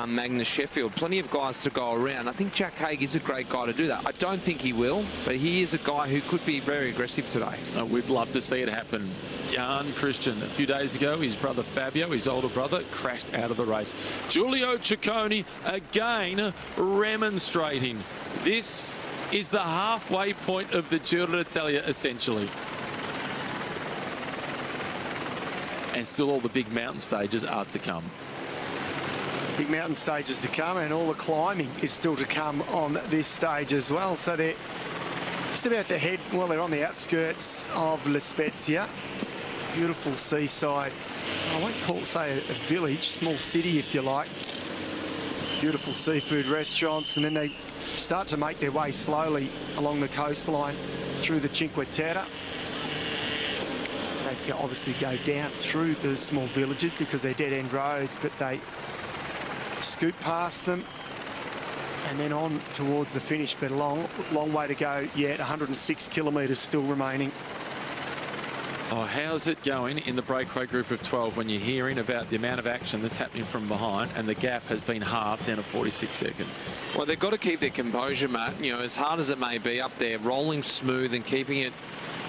Magnus Sheffield. Plenty of guys to go around. I think Jack Haig is a great guy to do that. I don't think he will, but he is a guy who could be very aggressive today. We'd love to see it happen. Jan Christian, a few days ago, his brother Fabio, his older brother, crashed out of the race. Giulio Ciccone again remonstrating. This is the halfway point of the Giro d'Italia, essentially. And still all the big mountain stages are to come. Big mountain stages to come, and all the climbing is still to come on this stage as well. So they're just about to head, well, they're on the outskirts of La Spezia. Beautiful seaside, I won't say a village, small city if you like. Beautiful seafood restaurants, and then they start to make their way slowly along the coastline through the Cinque Terre. They obviously go down through the small villages because they're dead-end roads, but they scoot past them and then on towards the finish, but a long way to go yet. 106 kilometres still remaining. Oh, how's it going in the breakaway group of 12 when you're hearing about the amount of action that's happening from behind and the gap has been halved down to 46 seconds? Well, they've got to keep their composure, Matt. You know, as hard as it may be up there, rolling smooth and keeping it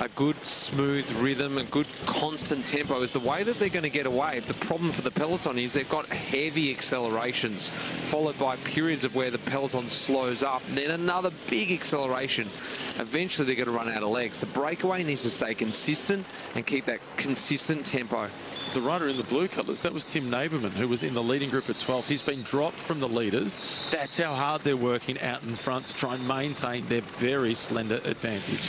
a good smooth rhythm, a good constant tempo is the way that they're going to get away. The problem for the peloton is they've got heavy accelerations followed by periods of where the peloton slows up and then another big acceleration. Eventually they're going to run out of legs. The breakaway needs to stay consistent and keep that consistent tempo. The rider in the blue colours, that was Tim Naberman, who was in the leading group of 12. He's been dropped from the leaders. That's how hard they're working out in front to try and maintain their very slender advantage.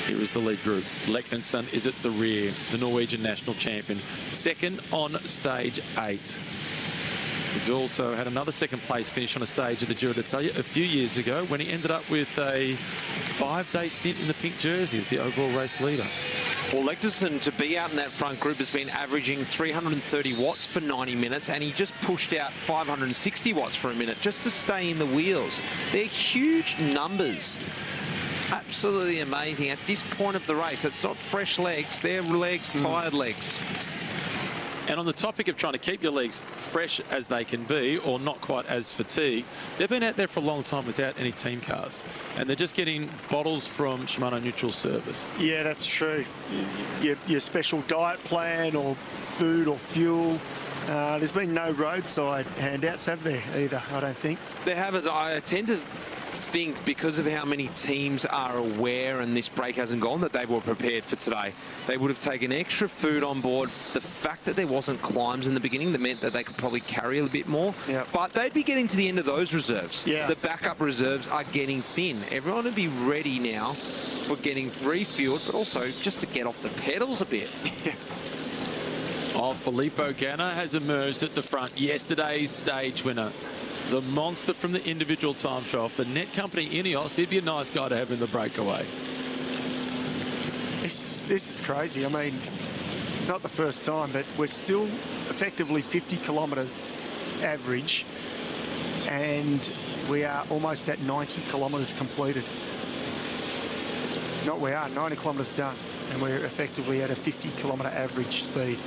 Here is the lead group. Leknenson is at the rear, the Norwegian national champion. Second on stage 8. He's also had another second place finish on a stage of the Giro d'Italia a few years ago when he ended up with a 5-day stint in the pink jersey as the overall race leader. Well, Leknenson, to be out in that front group, has been averaging 330 watts for 90 minutes, and he just pushed out 560 watts for a minute just to stay in the wheels. They're huge numbers. Absolutely amazing. At this point of the race, it's not fresh legs, they're legs, tired legs. And on the topic of trying to keep your legs fresh as they can be, or not quite as fatigued, they've been out there for a long time without any team cars. And they're just getting bottles from Shimano Neutral Service. Yeah, that's true. Your special diet plan or food or fuel. There's been no roadside handouts, have there, either, I don't think? There have. I tend to think, because of how many teams are aware and this break hasn't gone, that they were prepared for today. They would have taken extra food on board. The fact that there wasn't climbs in the beginning, that meant that they could probably carry a bit more. Yep. But they'd be getting to the end of those reserves. Yeah. The backup reserves are getting thin. Everyone would be ready now for getting refueled, but also just to get off the pedals a bit. Oh, Filippo Ganna has emerged at the front. Yesterday's stage winner. The monster from the individual time trial for Net Company Ineos. He'd be a nice guy to have in the breakaway. This is crazy. I mean, it's not the first time, but we're still effectively 50 kilometres average, and we are almost at 90 kilometres completed. Not we are, 90 kilometres done, and we're effectively at a 50 kilometre average speed.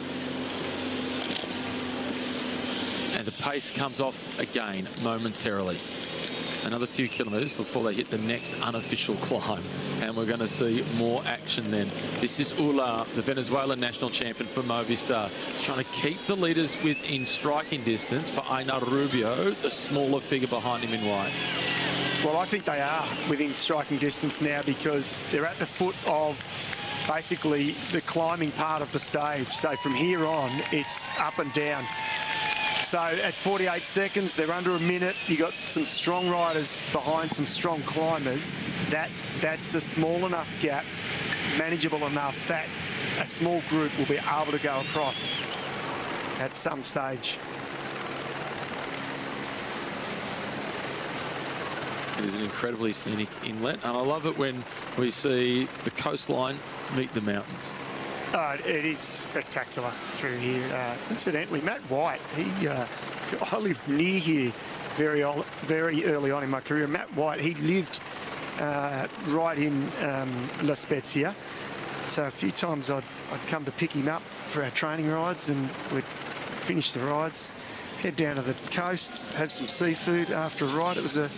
And the pace comes off again momentarily. Another few kilometres before they hit the next unofficial climb. And we're going to see more action then. This is Ula, the Venezuelan national champion for Movistar, trying to keep the leaders within striking distance for Einar Rubio, the smaller figure behind him in white. Well, I think they are within striking distance now, because they're at the foot of basically the climbing part of the stage. So from here on, it's up and down. So at 48 seconds, they're under a minute. You've got some strong riders behind some strong climbers. That's a small enough gap, manageable enough, that a small group will be able to go across at some stage. It is an incredibly scenic inlet, and I love it when we see the coastline meet the mountains. It is spectacular through here. Incidentally, Matt White, I lived near here very early on in my career. Matt White, he lived right in La Spezia. So a few times I'd come to pick him up for our training rides, and we'd finish the rides, head down to the coast, have some seafood after a ride. It was a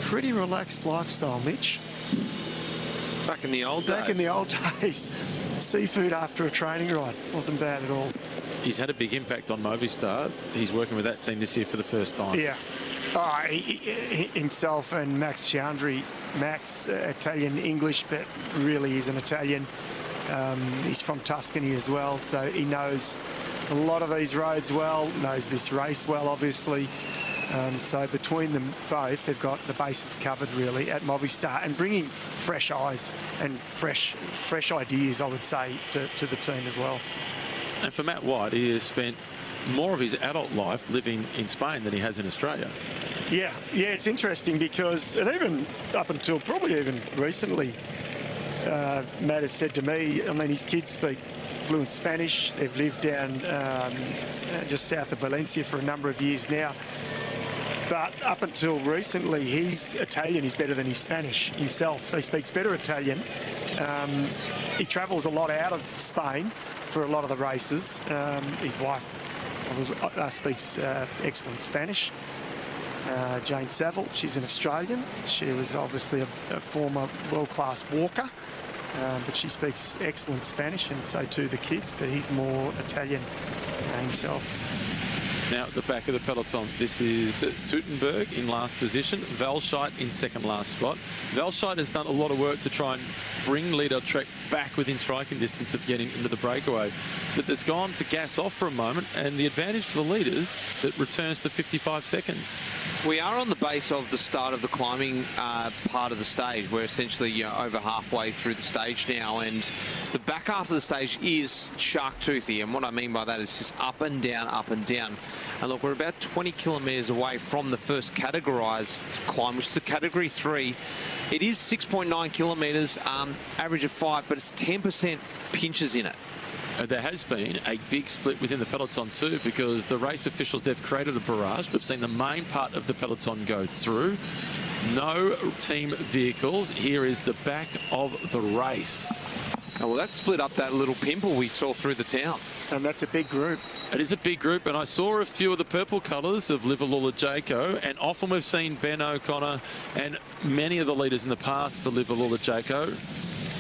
pretty relaxed lifestyle, Mitch. Back in the old days. Back in the old days. Seafood after a training ride. Wasn't bad at all. He's had a big impact on Movistar. He's working with that team this year for the first time. Yeah. Himself and Max Chiandri. Max, Italian-English, but really is an Italian. He's from Tuscany as well, so he knows a lot of these roads well, knows this race well, obviously. So between them both, they've got the bases covered really at Movistar, and bringing fresh eyes and fresh ideas, I would say, to the team as well. And for Matt White, he has spent more of his adult life living in Spain than he has in Australia. Yeah, it's interesting because, and even up until probably even recently, Matt has said to me, I mean, his kids speak fluent Spanish. They've lived down just south of Valencia for a number of years now. But up until recently, he's Italian. He's better than his Spanish himself, so he speaks better Italian. He travels a lot out of Spain for a lot of the races. His wife speaks excellent Spanish. Jane Saville, she's an Australian. She was obviously a former world-class walker, but she speaks excellent Spanish, and so too the kids, but he's more Italian himself. Now at the back of the peloton, this is Teutenberg in last position, Valscheit in second last spot. Valscheit has done a lot of work to try and bring Lido Trek back within striking distance of getting into the breakaway, but it's gone to gas off for a moment, and the advantage for the leaders that returns to 55 seconds. We are on the base of the start of the climbing part of the stage. We're essentially over halfway through the stage now, and the back half of the stage is shark-toothy, and what I mean by that is just up and down, up and down. And look, we're about 20 kilometres away from the first categorised climb, which is the Category 3. It is 6.9 kilometres, average of 5, but it's 10% pinches in it. There has been a big split within the peloton too, because the race officials, they've created a barrage. We've seen the main part of the peloton go through. No team vehicles. Here is the back of the race. Oh, well, that split up that little pimple we saw through the town. And that's a big group. It is a big group, and I saw a few of the purple colours of Liverlula Jaco, and often we've seen Ben O'Connor and many of the leaders in the past for Liverlula Jaco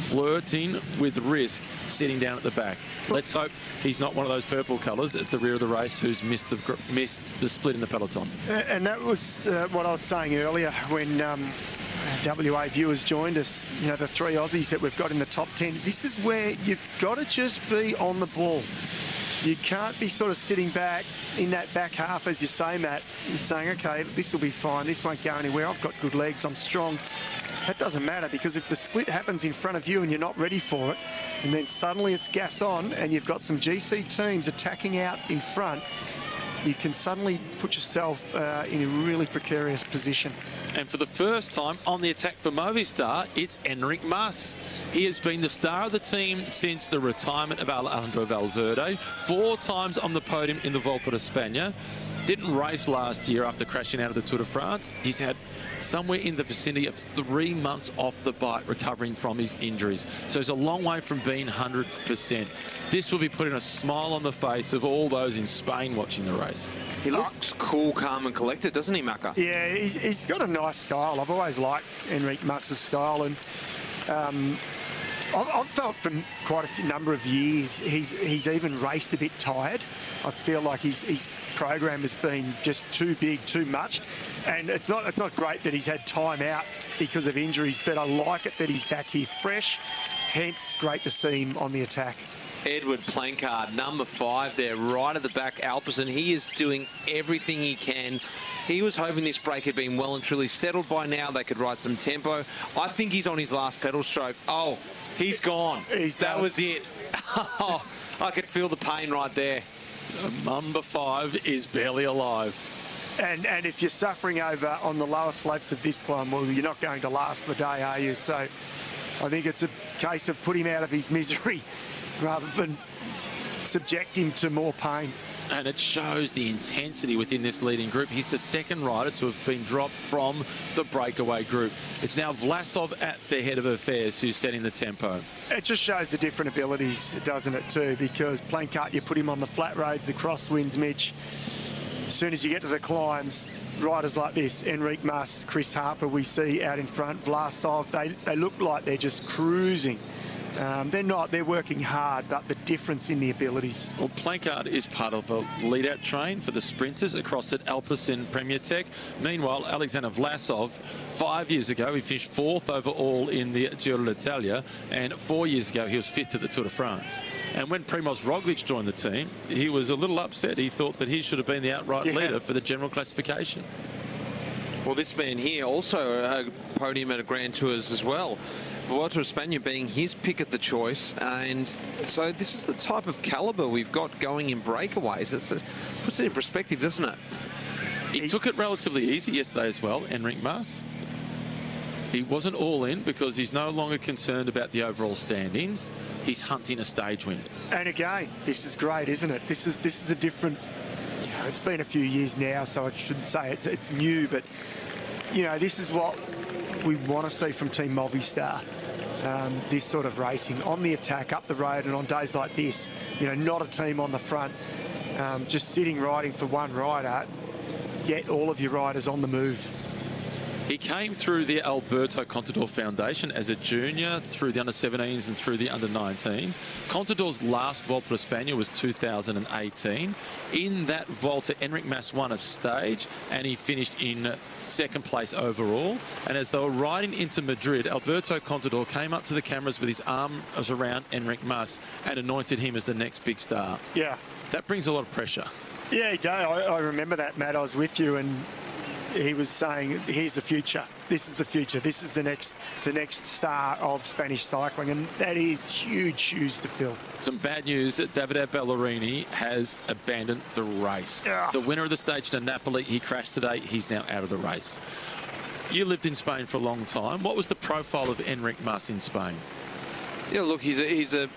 flirting with risk sitting down at the back. Let's hope he's not one of those purple colours at the rear of the race who's missed the split in the peloton. And that was what I was saying earlier when WA viewers joined us. You know, the 3 Aussies that we've got in the top 10. This is where you've got to just be on the ball. You can't be sort of sitting back in that back half, as you say, Matt, and saying, OK, this will be fine. This won't go anywhere. I've got good legs. I'm strong. That doesn't matter, because if the split happens in front of you and you're not ready for it, and then suddenly it's gas on and you've got some GC teams attacking out in front, you can suddenly put yourself in a really precarious position. And for the first time on the attack for Movistar, it's Enric Mas. He has been the star of the team since the retirement of Alejandro Valverde. 4 times on the podium in the Volta a España. Didn't race last year after crashing out of the Tour de France. He's had somewhere in the vicinity of 3 months off the bike recovering from his injuries. So he's a long way from being 100%. This will be putting a smile on the face of all those in Spain watching the race. He looks cool, calm and collected, doesn't he, Macca? Yeah, he's got a nice style. I've always liked Enric Mas's style, and I've felt for quite a number of years he's even raced a bit tired. I feel like his program has been just too big, too much, and it's not great that he's had time out because of injuries, but I like it that he's back here fresh. Hence, great to see him on the attack. Edward Plancard, number 5 there, right at the back, Alpecin. He is doing everything he can. He was hoping this break had been well and truly settled by now. They could ride some tempo. I think he's on his last pedal stroke. Oh, he's gone. That was it. Oh, I could feel the pain right there. Number 5 is barely alive. And if you're suffering over on the lower slopes of this climb, well, you're not going to last the day, are you? So I think it's a case of put him out of his misery rather than subject him to more pain. And it shows the intensity within this leading group. He's the second rider to have been dropped from the breakaway group. It's now Vlasov at the head of affairs who's setting the tempo. It just shows the different abilities, doesn't it, too? Because Plancard, you put him on the flat roads, the crosswinds, Mitch. As soon as you get to the climbs, riders like this, Enric Mas, Chris Harper, we see out in front, Vlasov, they look like they're just cruising. They're not. They're working hard, but the difference in the abilities. Well, Plancard is part of a lead-out train for the sprinters across at Alpecin Premier Tech. Meanwhile, Alexander Vlasov, 5 years ago, he finished 4th overall in the Giro d'Italia, and 4 years ago, he was 5th at the Tour de France. And when Primoz Roglic joined the team, he was a little upset. He thought that he should have been the outright leader for the general classification. Well, this man here also a podium at a Grand Tours as well. Vuelta a España being his pick of the choice, and so this is the type of calibre we've got going in breakaways. It puts it in perspective, doesn't it? He took it relatively easy yesterday as well, Enric Mas. He wasn't all in because he's no longer concerned about the overall standings. He's hunting a stage win. And again, this is great, isn't it? This is a different. You know, it's been a few years now, so I shouldn't say it's new, but you know, this is what we want to see from Team Movistar. This sort of racing on the attack, up the road, and on days like this, you know, not a team on the front, just sitting riding for one rider. Get all of your riders on the move. He came through the Alberto Contador Foundation as a junior, through the under-17s and through the under-19s. Contador's last Volta a España was 2018. In that Volta, Enric Mas won a stage and he finished in 2nd place overall. And as they were riding into Madrid, Alberto Contador came up to the cameras with his arms around Enric Mas and anointed him as the next big star. Yeah. That brings a lot of pressure. Yeah, he does. I remember that, Matt. I was with you, and he was saying, here's the future. This is the future. This is the next star of Spanish cycling, and that is huge shoes to fill. Some bad news that Davide Ballerini has abandoned the race. Ugh. The winner of the stage to Napoli, he crashed today. He's now out of the race. You lived in Spain for a long time. What was the profile of Enric Mas in Spain? Yeah, look, he's a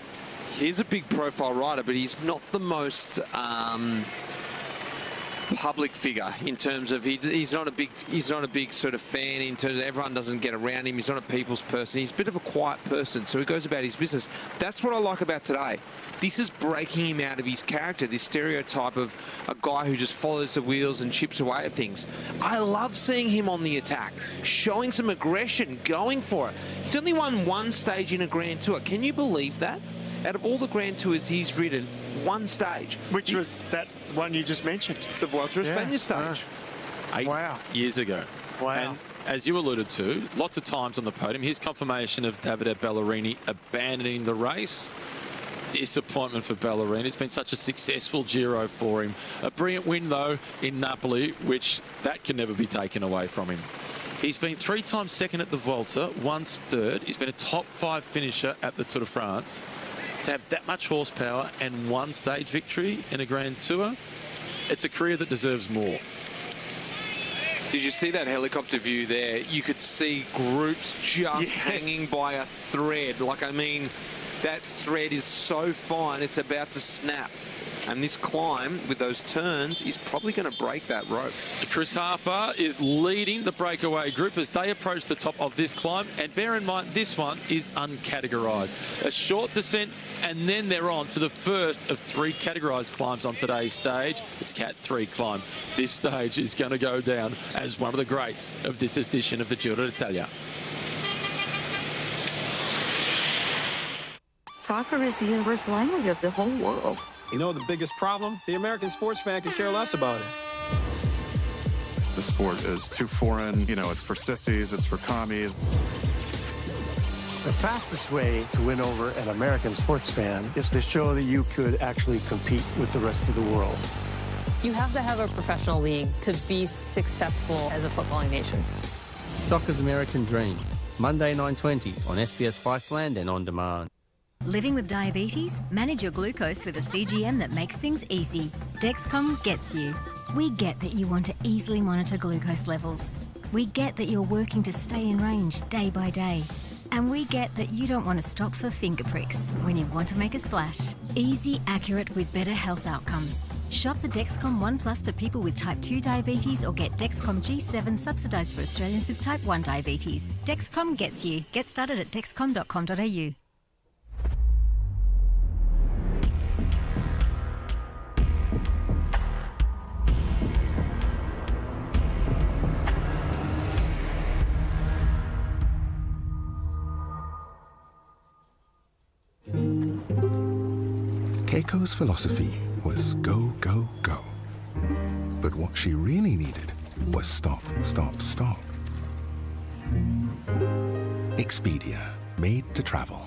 public figure in terms of he's not a big sort of fan in terms of everyone doesn't get around him. He's not a people's person. He's a bit of a quiet person, so he goes about his business. That's what I like about today. This is breaking him out of his character, this stereotype of a guy who just follows the wheels and chips away at things. I love seeing him on the attack, showing some aggression, going for it. He's only won one stage in a Grand Tour. Can you believe that? Out of all the Grand Tours he's ridden, one stage. Which was that one you just mentioned. The Vuelta a España stage. 8 years ago. Wow. And as you alluded to, lots of times on the podium, here's confirmation of Davide Ballerini abandoning the race. Disappointment for Ballerini. It's been such a successful Giro for him. A brilliant win, though, in Napoli, which that can never be taken away from him. He's been 3 times second at the Vuelta, once third. He's been a top 5 finisher at the Tour de France. To have that much horsepower and one stage victory in a Grand Tour, it's a career that deserves more. Did you see that helicopter view there? You could see groups just hanging by a thread. Like, I mean, that thread is so fine, it's about to snap. And this climb with those turns is probably going to break that rope. Chris Harper is leading the breakaway group as they approach the top of this climb. And bear in mind, this one is uncategorised. A short descent, and then they're on to the first of 3 categorised climbs on today's stage. It's Cat 3 climb. This stage is going to go down as one of the greats of this edition of the Giro d'Italia. Soccer is the universal language of the whole world. You know the biggest problem? The American sports fan could care less about it. The sport is too foreign. You know, it's for sissies, it's for commies. The fastest way to win over an American sports fan is to show that you could actually compete with the rest of the world. You have to have a professional league to be successful as a footballing nation. Soccer's American Dream. Monday 9:20 on SBS Viceland and on demand. Living with diabetes? Manage your glucose with a CGM that makes things easy. Dexcom gets you. We get that you want to easily monitor glucose levels. We get that you're working to stay in range day by day. And we get that you don't want to stop for finger pricks when you want to make a splash. Easy, accurate, with better health outcomes. Shop the Dexcom One Plus for people with type 2 diabetes or get Dexcom G7 subsidised for Australians with type 1 diabetes. Dexcom gets you. Get started at dexcom.com.au. Keiko's philosophy was go, go, go. But what she really needed was stop, stop, stop. Expedia, made to travel.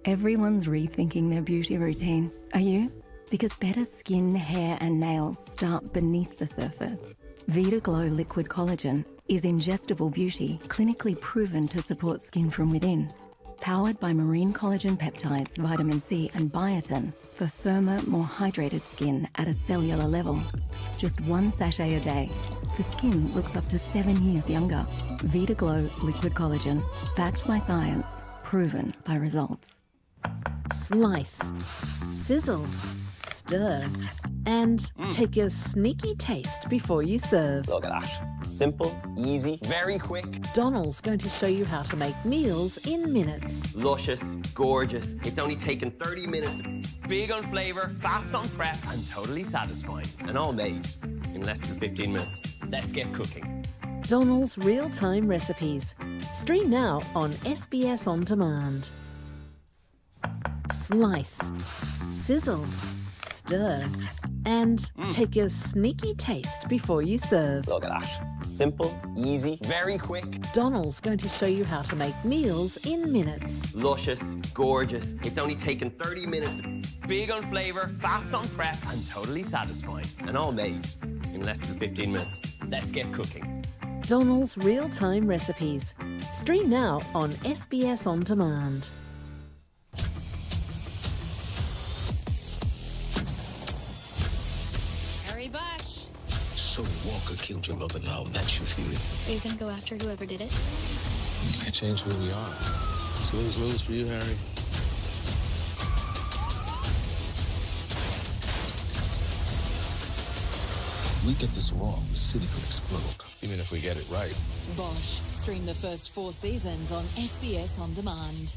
Everyone's rethinking their beauty routine. Are you? Because better skin, hair and nails start beneath the surface. Vita Glow Liquid Collagen is ingestible beauty, clinically proven to support skin from within. Powered by marine collagen peptides, vitamin C and biotin for firmer, more hydrated skin at a cellular level. Just 1 sachet a day. The skin looks up to 7 years younger. Vita Glow Liquid Collagen. Backed by science. Proven by results. Slice, sizzle, stir, and take a sneaky taste before you serve. Look at that. Simple, easy, very quick. Donald's going to show you how to make meals in minutes. Luscious, gorgeous. It's only taken 30 minutes. Big on flavour, fast on prep, and totally satisfying. And all made in less than 15 minutes. Let's get cooking. Donald's real-time recipes. Stream now on SBS On Demand. Slice, sizzle, stir, and take a sneaky taste before you serve. Look at that. Simple, easy, very quick. Donald's going to show you how to make meals in minutes. Luscious, gorgeous. It's only taken 30 minutes. Big on flavour, fast on prep, and totally satisfying. And all made in less than 15 minutes. Let's get cooking. Donald's real-time recipes. Stream now on SBS On Demand. So Walker killed your mother now, that's your theory. Are you gonna go after whoever did it? I changed who we are. So those rules for you, Harry. we get this wrong, the city could explode. Even if we get it right. Bosch. Stream the first 4 seasons on SBS On Demand.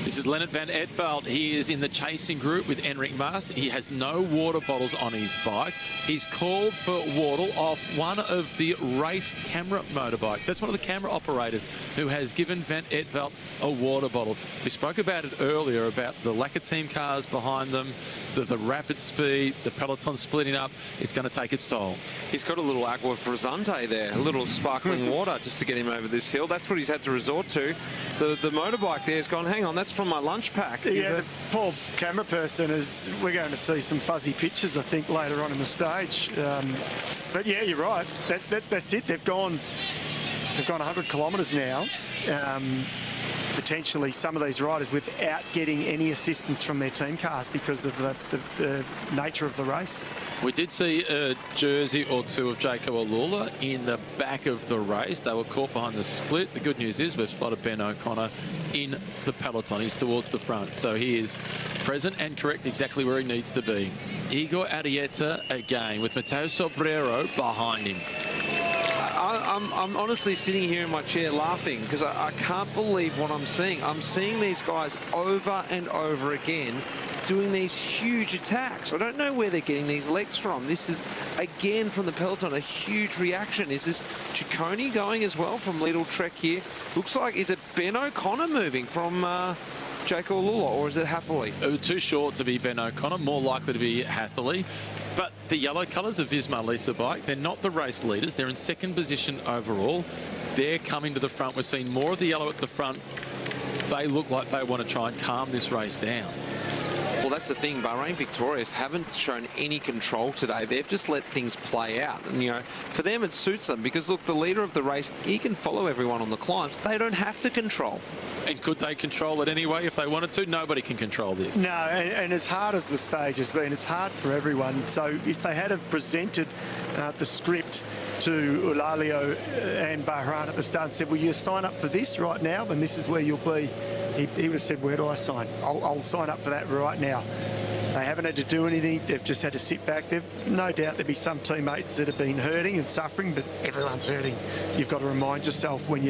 This is Leonard van Edveld. He is in the chasing group with Enric Mas. He has no water bottles on his bike. He's called for water off one of the race camera motorbikes. That's one of the camera operators who has given van Edveld a water bottle. We spoke about it earlier, about the lack of team cars behind them, the rapid speed, the peloton splitting up. It's going to take its toll. He's got a little agua frizzante there, a little sparkling water just to get him over this hill. That's what he's had to resort to. The motorbike there's gone, hang on, that's from my lunch pack. Yeah, the poor camera person we're going to see some fuzzy pictures, I think, later on in the stage. But yeah, you're right. That's it. They've gone 100 kilometres now. Potentially some of these riders without getting any assistance from their team cars because of the nature of the race. We did see a jersey or two of Jaco Alula in the back of the race. They were caught behind the split. The good news is we've spotted Ben O'Connor in the peloton. He's towards the front, so he is present and correct exactly where he needs to be. Igor Arrieta again with Matteo Sobrero behind him. I'm honestly sitting here in my chair laughing because I can't believe what I'm seeing. I'm seeing these guys over and over again doing these huge attacks. I don't know where they're getting these legs from. This is, again, from the peloton, a huge reaction. Is this Ciccone going as well from Little Trek here? Looks like, is it Ben O'Connor moving from Jaco Alula, or is it Hatherley? Too short to be Ben O'Connor, more likely to be Hatherley. But the yellow colours of Visma Lease bike, they're not the race leaders. They're in second position overall. They're coming to the front. We're seeing more of the yellow at the front. They look like they want to try and calm this race down. Well, that's the thing. Bahrain Victorious haven't shown any control today. They've just let things play out. And, you know, for them it suits them because, look, the leader of the race, he can follow everyone on the climbs. They don't have to control. And could they control it anyway if they wanted to? Nobody can control this. No, and as hard as the stage has been, it's hard for everyone. So if they had have presented the script to Eulalio and Bahrain at the start and said, well, you sign up for this right now and this is where you'll be, he would have said, where do I sign? I'll sign up for that right now. They haven't had to do anything. They've just had to sit back. No doubt there'll be some teammates that have been hurting and suffering, but everyone's hurting. You've got to remind yourself when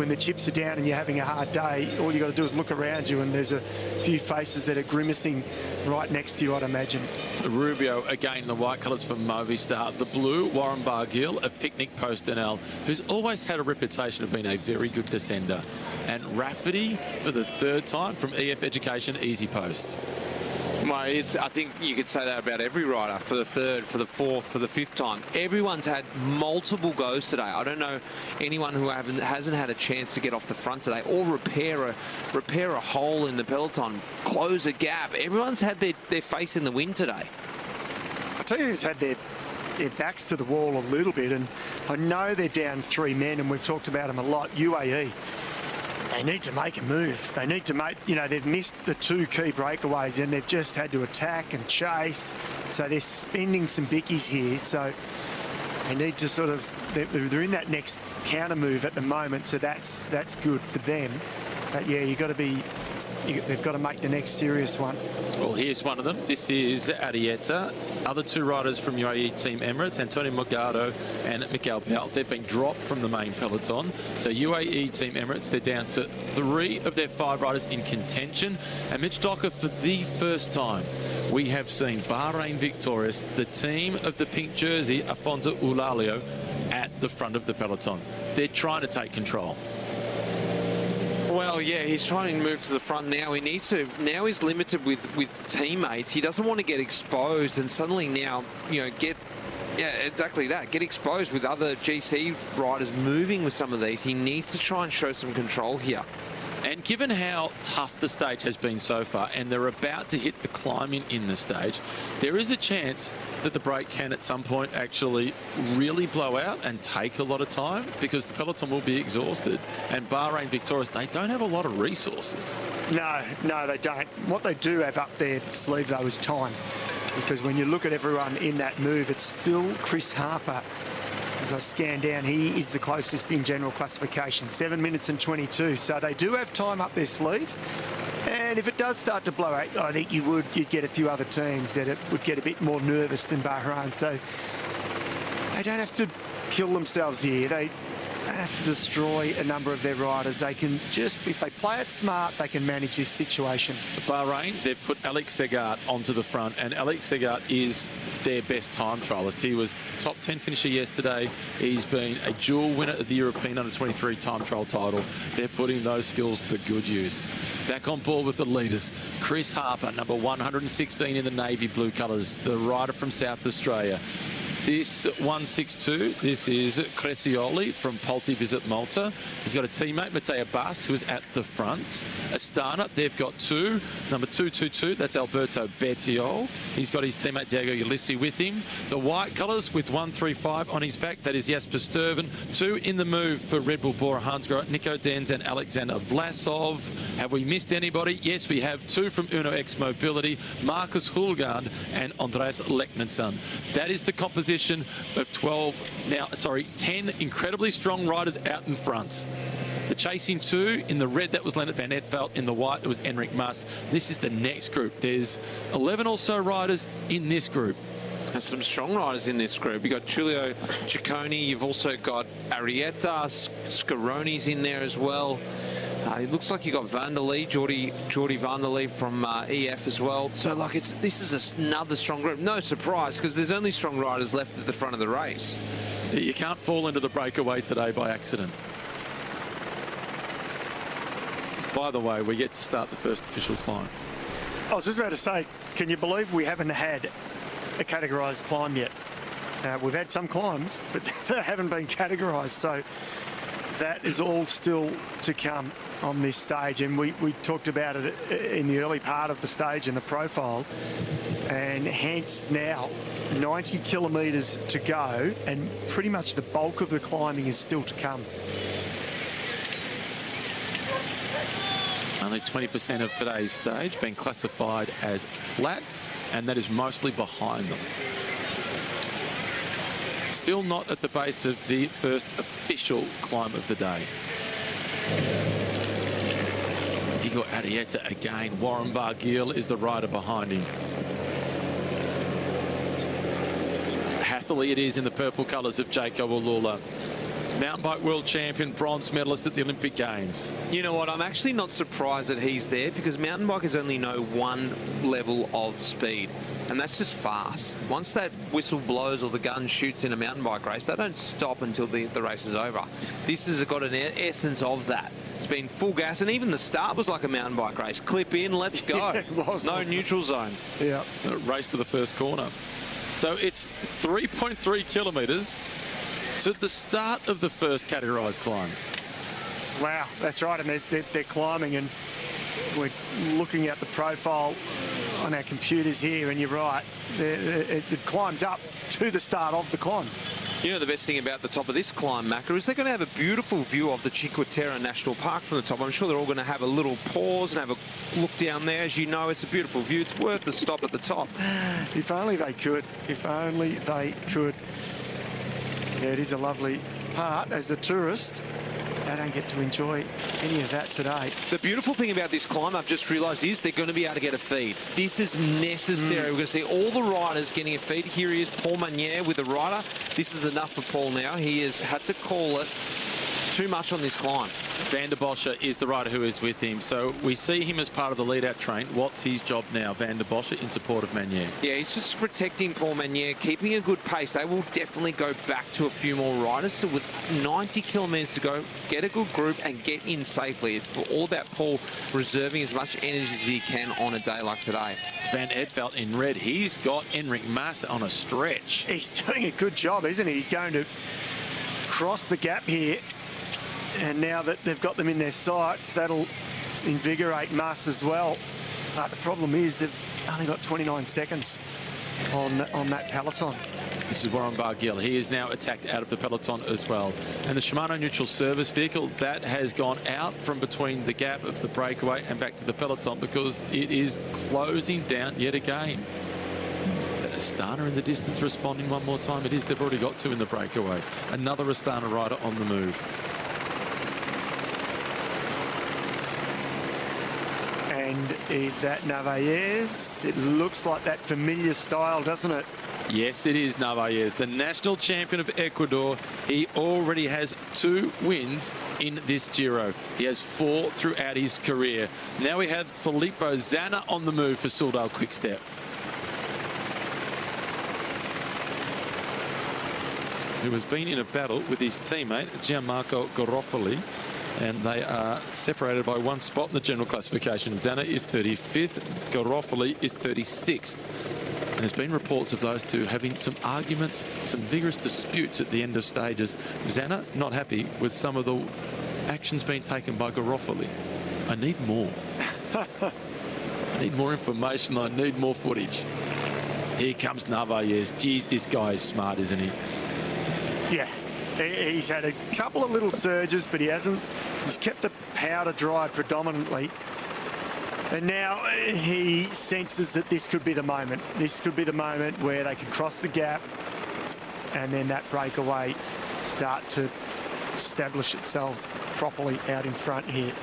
the chips are down and you're having a hard day, all you've got to do is look around you and there's a few faces that are grimacing right next to you, I'd imagine. Rubio, again, the white colours for Movistar. The blue, Warren Barguil of Picnic Post NL, who's always had a reputation of being a very good descender. And Rafferty for the third time from EF Education Easy Post. Well, I think you could say that about every rider for the third, for the fourth, for the fifth time. Everyone's had multiple goes today. I don't know anyone who hasn't had a chance to get off the front today or repair a hole in the peloton, close a gap. Everyone's had their face in the wind today. I tell you who's had their backs to the wall a little bit, and I know they're down 3 men, and we've talked about them a lot, UAE. They need to make a move. They need to make, they've missed the 2 key breakaways and they've just had to attack and chase. So they're spending some bickies here. So they need to sort of, they're in that next counter move at the moment. So that's good for them. But yeah, they've got to make the next serious one. Well, here's one of them. This is Arrieta. Other 2 riders from UAE Team Emirates, Antonio Morgado and Miguel Bell, they've been dropped from the main peloton. So UAE Team Emirates, they're down to 3 of their 5 riders in contention. And Mitch Docker, for the first time, we have seen Bahrain Victorious, the team of the pink jersey, Afonso Eulalio, at the front of the peloton. They're trying to take control. Well, yeah, he's trying to move to the front now. He needs to. Now he's limited with teammates. He doesn't want to get exposed and suddenly now, get exposed with other GC riders moving with some of these. He needs to try and show some control here. And given how tough the stage has been so far, and they're about to hit the climbing in the stage, there is a chance that the break can at some point actually really blow out and take a lot of time because the peloton will be exhausted. And Bahrain Victorious, they don't have a lot of resources. No, they don't. What they do have up their sleeve, though, is time. Because when you look at everyone in that move, it's still Chris Harper. As I scan down, he is the closest in general classification, 7 minutes and 22. So they do have time up their sleeve. And and if it does start to blow out, I think you'd get a few other teams that would get a bit more nervous than Bahrain. So they don't have to kill themselves here. They don't have to destroy a number of their riders. They can just, if they play it smart, they can manage this situation. Bahrain, they've put Alex Segart onto the front, and Alex Segart is their best time trialist. He was top 10 finisher yesterday. He's been a dual winner of the European Under-23 time trial title. They're putting those skills to good use. Back on board with the leaders, Chris Harper, number 116 in the navy blue colours, the rider from South Australia. This 162, this is Crescioli from Polti Visit Malta. He's got a teammate, Matteo Bass, who is at the front. Astana, they've got two. Number 222, that's Alberto Bettiol. He's got his teammate, Diego Ulissi, with him. The white colours with 135 on his back, that is Jasper Sturven. Two in the move for Red Bull Bora Hansgrohe, Nico Denz and Alexander Vlasov. Have we missed anybody? Yes, we have. Two from Uno X Mobility, Marcus Hulgard and Andreas Leknensson. That is the composition of 10 incredibly strong riders out in front. The chasing two, in the red, that was Lennart van Etveld. In the white, it was Enric Mas. This is the next group. There's 11 or so riders in this group. There's some strong riders in this group. You've got Giulio Ciccone. You've also got Arietta. Scaroni's in there as well. It looks like you got Van der Lee, Jordi Van der Lee from EF as well. So, like, this is another strong group. No surprise, because there's only strong riders left at the front of the race. You can't fall into the breakaway today by accident. By the way, we get to start the first official climb. I was just about to say, can you believe we haven't had a categorised climb yet? We've had some climbs, but they haven't been categorised. So that is all still to come on this stage, and we talked about it in the early part of the stage in the profile, and hence now 90 kilometres to go, and pretty much the bulk of the climbing is still to come. Only 20% of today's stage being classified as flat, and that is mostly behind them. Still not at the base of the first official climb of the day. Igor Arietta again. Warren Barguil is the rider behind him. Hathily it is in the purple colours of Jacob Alula. Mountain bike world champion, bronze medalist at the Olympic Games. You know what? I'm actually not surprised that he's there, because mountain bikers only know one level of speed, and that's just fast. Once that whistle blows or the gun shoots in a mountain bike race, they don't stop until the race is over. This has got an essence of that. It's been full gas, and even the start was like a mountain bike race. Clip in, let's go. Yeah, it was, no neutral zone. Yeah. Race to the first corner. So it's 3.3 kilometres to the start of the first categorised climb. Wow, that's right, and they're climbing, and we're looking at the profile on our computers here, and you're right, it climbs up to the start of the climb. You know, the best thing about the top of this climb, Macca, is they're going to have a beautiful view of the Cinque Terre National Park from the top. I'm sure they're all going to have a little pause and have a look down there. As you know, it's a beautiful view. It's worth the stop at the top. If only they could. If only they could. Yeah, it is a lovely part. As a tourist, they don't get to enjoy any of that today. The beautiful thing about this climb, I've just realised, is they're going to be able to get a feed. This is necessary. We're going to see all the riders getting a feed. Here he is, Paul Manier with the rider. This is enough for Paul now. He has had to call it. It's too much on this climb. Van der Bosche is the rider who is with him. So we see him as part of the lead-out train. What's his job now, Van der Bosche, in support of Manier? Yeah, he's just protecting Paul Manier, keeping a good pace. They will definitely go back to a few more riders. So with 90 kilometres to go, get a good group and get in safely. It's all about Paul reserving as much energy as he can on a day like today. Van Etveld in red. He's got Enric Mas on a stretch. He's doing a good job, isn't he? He's going to cross the gap here. And now that they've got them in their sights, that'll invigorate Mas as well. But the problem is they've only got 29 seconds on that peloton. This is Warren Barguil. He is now attacked out of the peloton as well. And the Shimano neutral service vehicle, that has gone out from between the gap of the breakaway and back to the peloton, because it is closing down yet again. Astana in the distance responding one more time. It is. They've already got two in the breakaway. Another Astana rider on the move. And is that Narvaez? It looks like that familiar style, doesn't it? Yes, it is Narvaez, the national champion of Ecuador. He already has 2 wins in this Giro. He has 4 throughout his career. Now we have Filippo Zanna on the move for Soudal Quickstep. Who has been in a battle with his teammate, Gianmarco Garofoli, and they are separated by 1 spot in the general classification. Zanna is 35th, Garofoli is 36th. And there's been reports of those two having some arguments, some vigorous disputes at the end of stages. Zanna not happy with some of the actions being taken by Garofoli. I need more. I need more information. I need more footage. Here comes Narvaez. Geez, this guy is smart, isn't he? Yeah. He's had a couple of little surges, but he's kept the powder dry predominantly. And now he senses that this could be the moment. This could be the moment where they can cross the gap and then that breakaway start to establish itself properly out in front here.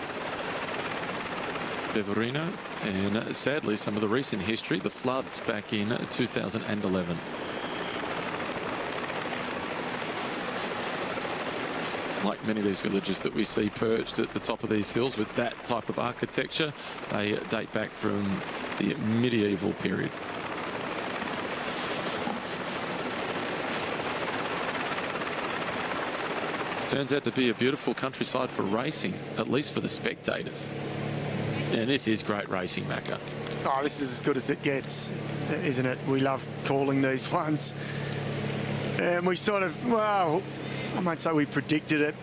Beverino, and sadly some of the recent history, the floods back in 2011. Like many of these villages that we see perched at the top of these hills with that type of architecture, they date back from the medieval period. Turns out to be a beautiful countryside for racing, at least for the spectators. And this is great racing, Macca. Oh, this is as good as it gets, isn't it? We love calling these ones. And we sort of, well, I might say we predicted it.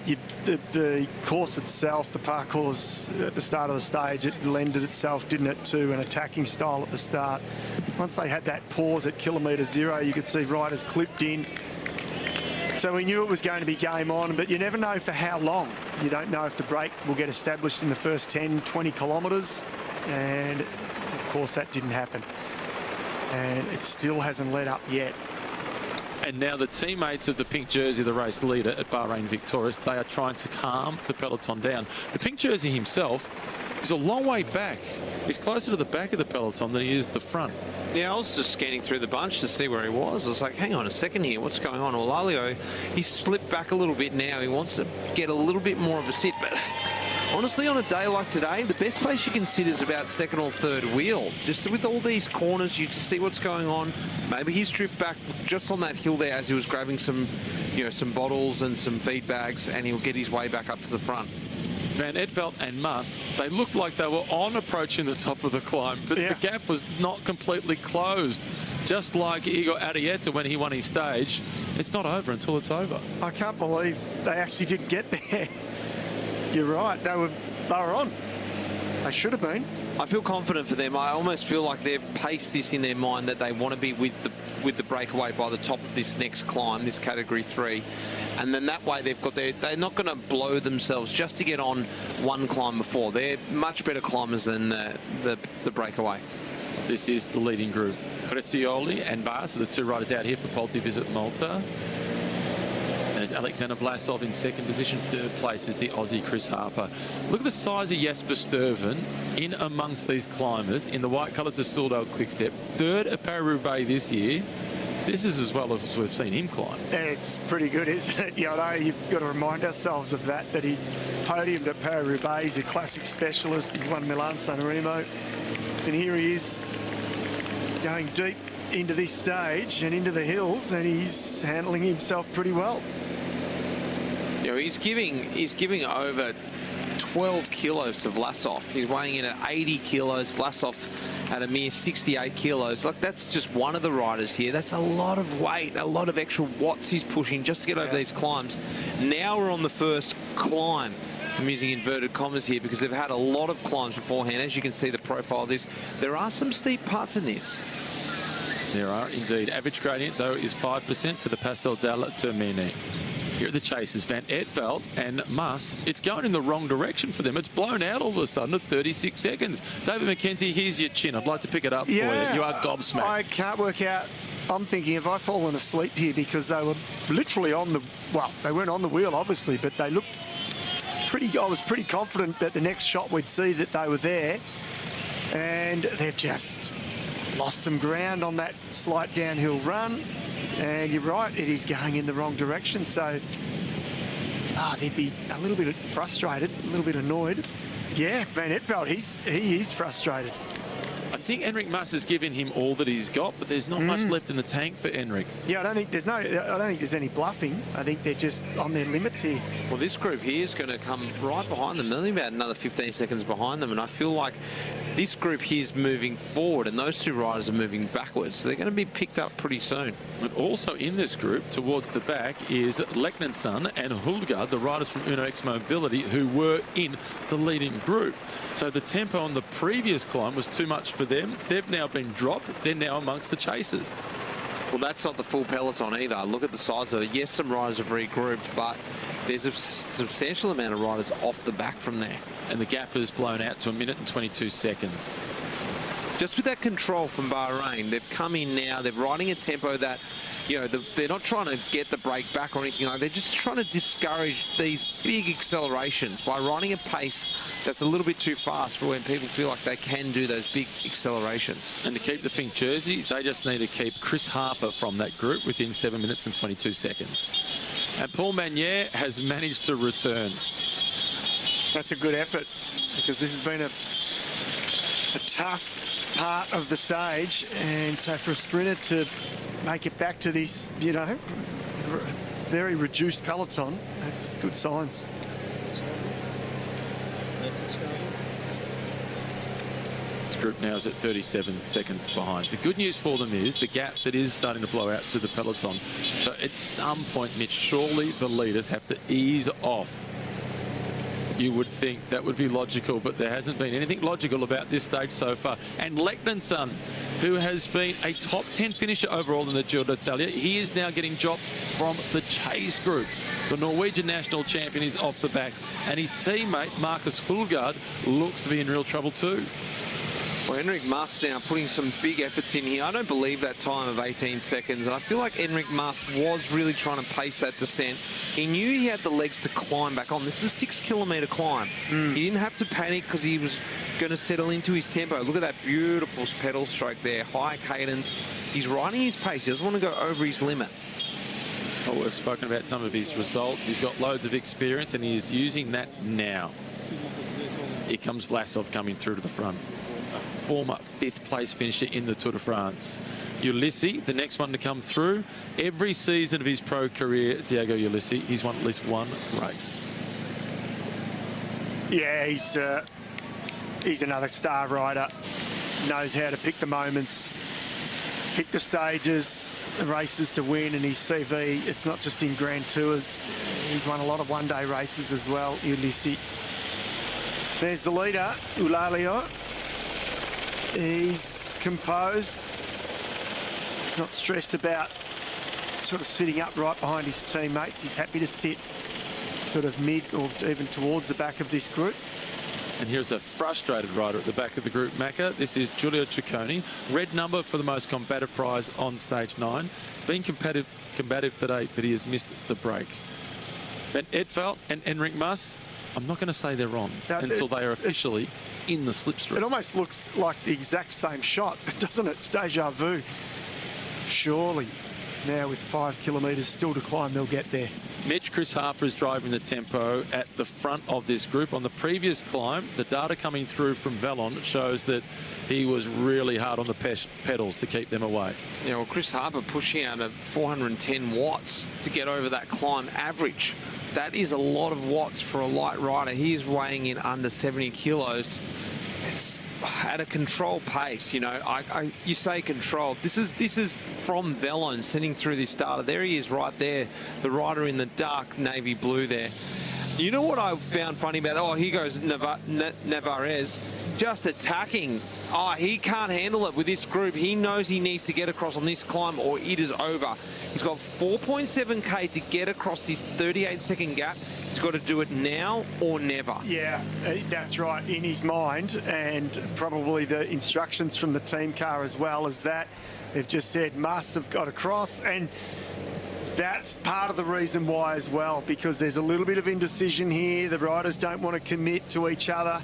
The course itself, the parcours at the start of the stage, it lended itself, didn't it, to an attacking style at the start. Once they had that pause at kilometre 0, you could see riders clipped in. So we knew it was going to be game on, but you never know for how long. You don't know if the break will get established in the first 10, 20 kilometres. And, of course, that didn't happen. And it still hasn't let up yet. And now the teammates of the pink jersey, the race leader at Bahrain Victorious, they are trying to calm the peloton down. The pink jersey himself is a long way back. He's closer to the back of the peloton than he is the front. Yeah, I was just scanning through the bunch to see where he was. I was like, hang on a second here, what's going on? Well, Alio, he's slipped back a little bit now. He wants to get a little bit more of a sit, but honestly, on a day like today, the best place you can sit is about second or third wheel. Just with all these corners, you just see what's going on. Maybe he's drift back just on that hill there as he was grabbing some, some bottles and some feed bags, and he'll get his way back up to the front. Van Etvelt and Mas, they looked like they were on approaching the top of the climb, but the gap was not completely closed. Just like Igor Arrieta when he won his stage, it's not over until it's over. I can't believe they actually didn't get there. You're right, they were on. They should have been. I feel confident for them. I almost feel like they've paced this in their mind that they want to be with the breakaway by the top of this next climb, this category 3. And then that way they're not going to blow themselves just to get on one climb before. They're much better climbers than the breakaway. This is the leading group. Precioli and Bas are the 2 riders out here for Polti Visit Malta. There's Alexander Vlasov in second position. Third place is the Aussie Chris Harper. Look at the size of Jasper Stuyven in amongst these climbers. In the white colours of Soudal Quickstep. Third at Paris-Roubaix this year. This is as well as we've seen him climb. It's pretty good, isn't it? You've got to remind ourselves of that he's podiumed at Paris-Roubaix. He's a classic specialist. He's won Milan-San Remo. And here he is going deep into this stage and into the hills, and he's handling himself pretty well. He's giving over 12 kilos to Vlasov. He's weighing in at 80 kilos. Vlasov at a mere 68 kilos. Like, that's just one of the riders here. That's a lot of weight, a lot of extra watts he's pushing just to get over these climbs. Now we're on the first climb. I'm using inverted commas here because they've had a lot of climbs beforehand. As you can see the profile of this, there are some steep parts in this. There are indeed. Average gradient, though, is 5% for the Passel del Termine. Here at the Chasers, Van Etvelt and Mas, it's going in the wrong direction for them. It's blown out all of a sudden at 36 seconds. David McKenzie, here's your chin. I'd like to pick it up for you. You are gobsmacked. I can't work out. I'm thinking, have I fallen asleep here? Because they were literally on the... Well, they weren't on the wheel, obviously, but they looked pretty... I was pretty confident that the next shot we'd see that they were there. And they've just lost some ground on that slight downhill run. And you're right, it is going in the wrong direction. So they'd be a little bit frustrated, a little bit annoyed. Yeah, Van Etveld, he is frustrated. I think Enric Mas has given him all that he's got, but there's not much left in the tank for Enric. Yeah, I don't think there's any bluffing. I think they're just on their limits here. Well, this group here is going to come right behind them, only about another 15 seconds behind them, and I feel like this group here is moving forward, and those two riders are moving backwards, so they're going to be picked up pretty soon. But also in this group, towards the back, is Leknenson and Hulgaard, the riders from Uno X Mobility, who were in the leading group. So the tempo on the previous climb was too much for them. They've now been dropped. They're now amongst the chasers. Well, that's not the full peloton either. Look at the size of it. Yes, some riders have regrouped, but there's a substantial amount of riders off the back from there. And the gap has blown out to 1 minute and 22 seconds. Just with that control from Bahrain, they've come in now. They're riding a tempo that, you know, they're not trying to get the break back or anything like that. They're just trying to discourage these big accelerations by riding a pace that's a little bit too fast for when people feel like they can do those big accelerations. And to keep the pink jersey, they just need to keep Chris Harper from that group within 7 minutes and 22 seconds. And Paul Magnier has managed to return. That's a good effort, because this has been a tough part of the stage, and so for a sprinter to make it back to this, you know, very reduced peloton, that's good signs. This group now is at 37 seconds behind. The good news for them is the gap that is starting to blow out to the peloton. So at some point, Mitch, surely the leaders have to ease off. You would think that would be logical, but there hasn't been anything logical about this stage so far. And Leknenson, who has been a top 10 finisher overall in the Giro d'Italia, he is now getting dropped from the chase group. The Norwegian national champion is off the back, and his teammate Marcus Hulgaard looks to be in real trouble too. Well, Enric Mas now putting some big efforts in here. I don't believe that time of 18 seconds. And I feel like Enric Mas was really trying to pace that descent. He knew he had the legs to climb back on. This is a 6-kilometre climb. He didn't have to panic because he was going to settle into his tempo. Look at that beautiful pedal stroke there. High cadence. He's riding his pace. He doesn't want to go over his limit. Well, we've spoken about some of his results. He's got loads of experience, and he is using that now. Here comes Vlasov coming through to the front. A former 5th place finisher in the Tour de France. Ulissi, the next one to come through. Every season of his pro career, Diego Ulissi, he's won at least one race. Yeah, he's another star rider. Knows how to pick the moments, pick the stages, the races to win. And his CV, it's not just in Grand Tours. He's won a lot of one-day races as well, Ulissi. There's the leader, Eulalio. He's composed. He's not stressed about sort of sitting up right behind his teammates. He's happy to sit sort of mid or even towards the back of this group. And here's a frustrated rider at the back of the group, Macca. This is Giulio Ciccone. Red number for the most combative prize on stage 9. He's been combative today, but he has missed the break. Van Etveld and Enric Mas, I'm not going to say they're on until they are officially in the slipstream. It almost looks like the exact same shot, doesn't it? It's deja vu. Surely, now with 5 kilometres still to climb, they'll get there. Mitch, Chris Harper is driving the tempo at the front of this group. On the previous climb, the data coming through from Vallon shows that he was really hard on the pedals to keep them away. Yeah, well, Chris Harper pushing out at 410 watts to get over that climb average. That is a lot of watts for a light rider. He is weighing in under 70 kilos. It's at a controlled pace, you know. You say controlled. This is from Vallon sending through this data. There he is right there, the rider in the dark navy blue there. You know what I found funny about, oh, here goes Navarez, just attacking. Oh, he can't handle it with this group. He knows he needs to get across on this climb or it is over. He's got 4.7k to get across this 38-second gap. He's got to do it now or never. Yeah, that's right, in his mind, and probably the instructions from the team car as well as that. They've just said must have got across, and that's part of the reason why as well, because there's a little bit of indecision here. The riders don't want to commit to each other.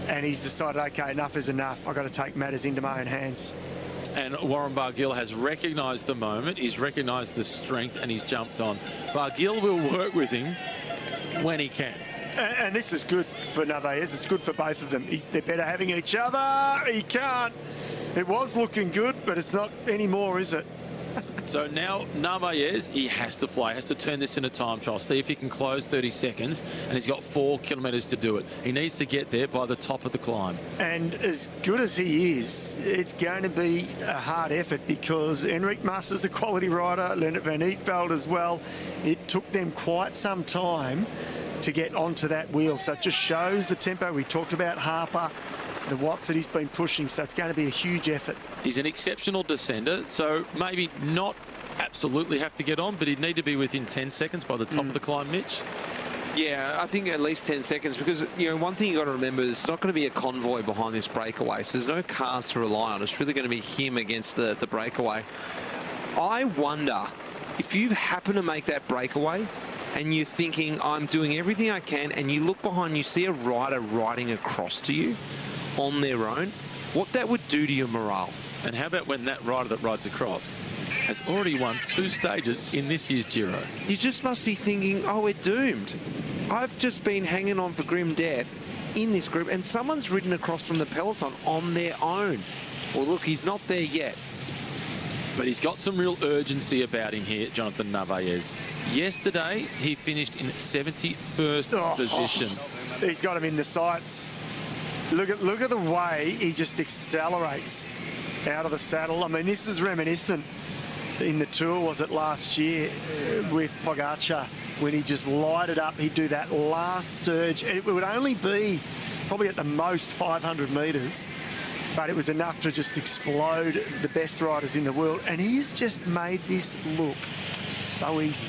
and he's decided, okay, enough is enough. I've got to take matters into my own hands. And Warren Barguil has recognised the moment, he's recognised the strength, and he's jumped on. Barguil will work with him when he can. And this is good for Narvaez. It's good for both of them. They're better having each other. He can't. It was looking good, but it's not anymore, is it? So now Narvaez, he has to fly, has to turn this into time trial, see if he can close 30 seconds, and he's got 4 kilometres to do it. He needs to get there by the top of the climb. And as good as he is, it's going to be a hard effort because Enric Mas is a quality rider, Leonard van Eetveld as well. It took them quite some time to get onto that wheel, so it just shows the tempo. We talked about Harper, the watts that he's been pushing, so it's going to be a huge effort. He's an exceptional descender, so maybe not absolutely have to get on, but he'd need to be within 10 seconds by the top of the climb, Mitch. Yeah, I think at least 10 seconds because, you know, one thing you've got to remember is it's not going to be a convoy behind this breakaway, so there's no cars to rely on. It's really going to be him against the breakaway. I wonder if you happen to make that breakaway and you're thinking, I'm doing everything I can, and you look behind, you see a rider riding across to you on their own, what that would do to your morale. And how about when that rider that rides across has already won 2 stages in this year's Giro? You just must be thinking, oh, we're doomed. I've just been hanging on for grim death in this group, and someone's ridden across from the peloton on their own. Well, look, he's not there yet. But he's got some real urgency about him here, Jonathan Narvaez. Yesterday, he finished in 71st position. He's got him in the sights. Look at the way he just accelerates out of the saddle. I mean, this is reminiscent in the Tour, was it last year, with Pogacar, when he just lighted up. He'd do that last surge. It would only be probably at the most 500 metres, but it was enough to just explode the best riders in the world. And he's just made this look so easy.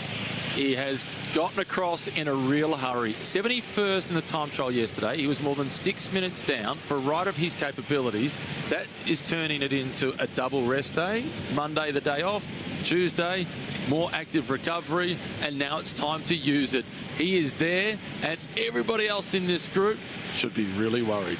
He has gotten across in a real hurry. 71st in the time trial yesterday. He was more than 6 minutes down. For a rider of his capabilities, that is turning it into a double rest day. Monday, the day off. Tuesday, more active recovery. And now it's time to use it. He is there, and everybody else in this group should be really worried.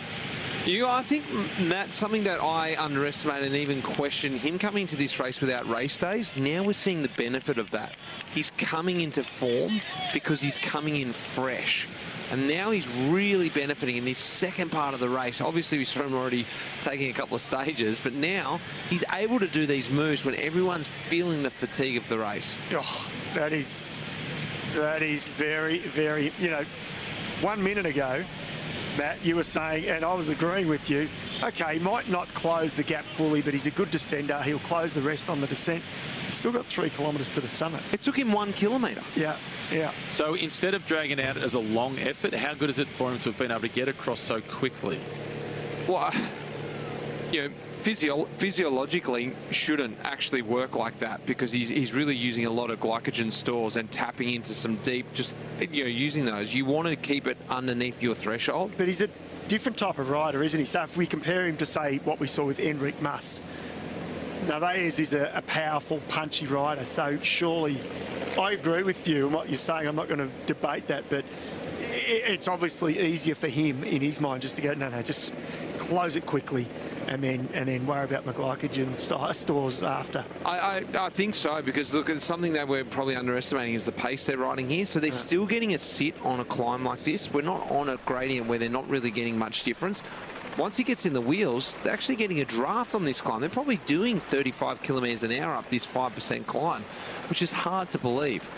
I think, Matt, something that I underestimated and even questioned, him coming into this race without race days, now we're seeing the benefit of that. He's coming into form because he's coming in fresh. And now he's really benefiting in this second part of the race. Obviously, we saw him already taking a couple of stages, but now he's able to do these moves when everyone's feeling the fatigue of the race. Oh, that is very, very, 1 minute ago, Matt, you were saying, and I was agreeing with you, okay, he might not close the gap fully, but he's a good descender. He'll close the rest on the descent. He's still got 3 kilometres to the summit. It took him 1 kilometre. Yeah. So instead of dragging out as a long effort, how good is it for him to have been able to get across so quickly? Well, physiologically shouldn't actually work like that because he's really using a lot of glycogen stores and tapping into some deep, using those. You want to keep it underneath your threshold. But he's a different type of rider, isn't he? So if we compare him to, say, what we saw with Enric Mas, Narvaez is a powerful, punchy rider. So surely, I agree with you and what you're saying. I'm not going to debate that, but it's obviously easier for him in his mind just to go, no, just close it quickly. And then worry about my glycogen stores after. I think so, because look, it's something that we're probably underestimating is the pace they're riding here. So they're still getting a sit on a climb like this. We're not on a gradient where they're not really getting much difference. Once he gets in the wheels, they're actually getting a draft on this climb. They're probably doing 35 kilometres an hour up this 5% climb, which is hard to believe.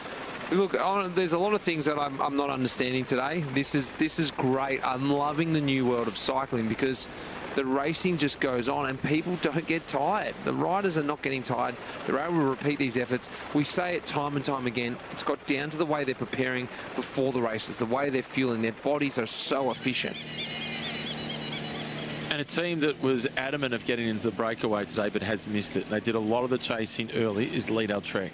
Look, there's a lot of things that I'm not understanding today. This is great. I'm loving the new world of cycling because the racing just goes on and people don't get tired. The riders are not getting tired. They're able to repeat these efforts. We say it time and time again. It's got down to the way they're preparing before the races, the way they're fueling. Their bodies are so efficient. And a team that was adamant of getting into the breakaway today but has missed it. They did a lot of the chasing early is Liedel Trek.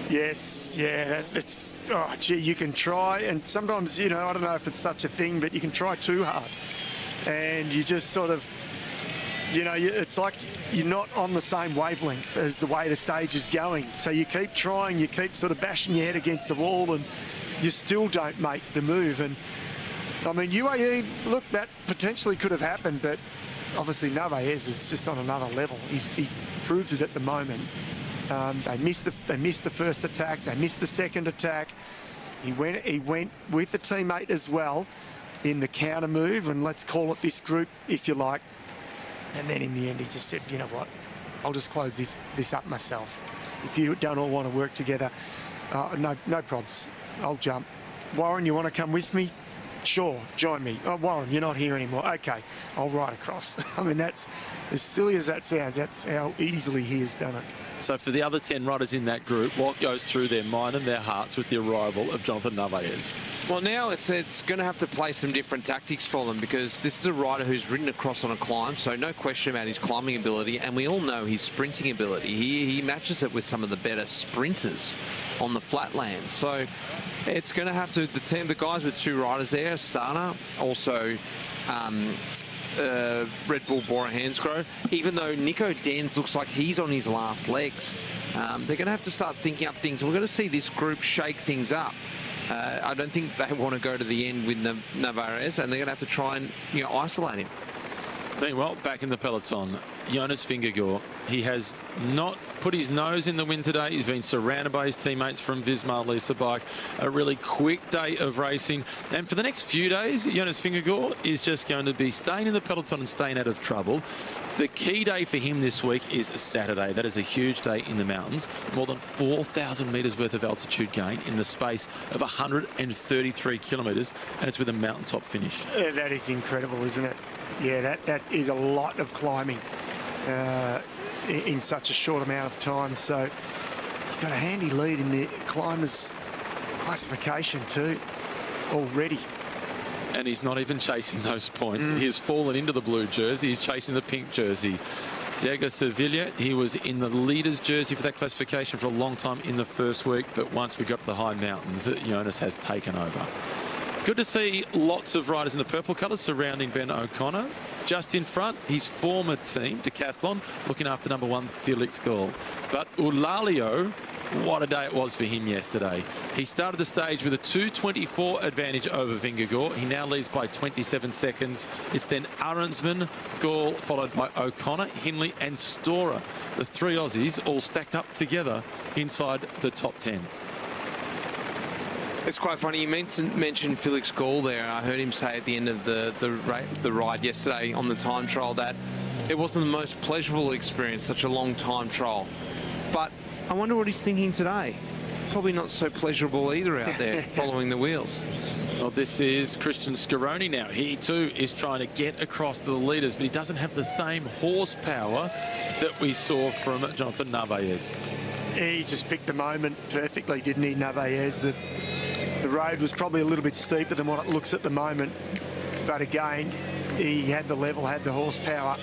Yes, yeah, it's, you can try, and sometimes, I don't know if it's such a thing, but you can try too hard. And you just sort of, it's like you're not on the same wavelength as the way the stage is going. So you keep trying, you keep sort of bashing your head against the wall, and you still don't make the move. And I mean, UAE, look, that potentially could have happened, but obviously Narvaez is just on another level. He's proved it at the moment. They missed the first attack. They missed the second attack. He went with the teammate as well in the counter move, and let's call it this group, if you like. And then in the end, he just said, you know what, I'll just close this up myself. If you don't all want to work together, no probs. I'll jump. Warren, you want to come with me? Sure, join me. Oh, Warren, you're not here anymore. Okay, I'll ride across. I mean, that's as silly as that sounds. That's how easily he has done it. So for the other 10 riders in that group, what goes through their mind and their hearts with the arrival of Jonathan Narvaez? Well, now it's going to have to play some different tactics for them, because this is a rider who's ridden across on a climb, so no question about his climbing ability, and we all know his sprinting ability. He matches it with some of the better sprinters on the flatland. So it's going to have to, the guys with 2 riders there, Sana, also Red Bull Bora Hansgrohe, even though Nico Denz looks like he's on his last legs. They're going to have to start thinking up things. We're going to see this group shake things up. I don't think they want to go to the end with Narvaez, and they're going to have to try and isolate him. Meanwhile, back in the peloton, Jonas Vingegaard, he has not put his nose in the wind today. He's been surrounded by his teammates from Visma Lease Bike. A really quick day of racing. And for the next few days, Jonas Vingegaard is just going to be staying in the peloton and staying out of trouble. The key day for him this week is Saturday. That is a huge day in the mountains. More than 4,000 metres worth of altitude gain in the space of 133 kilometres, and it's with a mountaintop finish. That is incredible, isn't it? Yeah, that is a lot of climbing in such a short amount of time. So he's got a handy lead in the climbers classification too already. And he's not even chasing those points. He has fallen into the blue jersey. He's chasing the pink jersey. Diego Sevilla, he was in the leader's jersey for that classification for a long time in the first week, but once we got to the high mountains, Jonas has taken over. Good to see lots of riders in the purple colours surrounding Ben O'Connor. Just in front, his former team, Decathlon, looking after number 1, Felix Gall. But Eulalio, what a day it was for him yesterday. He started the stage with a 2:24 advantage over Vingegaard. He now leads by 27 seconds. It's then Arensman, Gall, followed by O'Connor, Hindley and Storer. The 3 Aussies all stacked up together inside the top 10. It's quite funny. You mentioned Felix Gall there. I heard him say at the end of the ride yesterday on the time trial that it wasn't the most pleasurable experience, such a long time trial. But I wonder what he's thinking today. Probably not so pleasurable either out there following the wheels. Well, this is Christian Scaroni now. He too is trying to get across to the leaders, but he doesn't have the same horsepower that we saw from Jonathan Narvaez. He just picked the moment perfectly, didn't he, Narvaez? The road was probably a little bit steeper than what it looks at the moment. But again, he had the level, had the horsepower.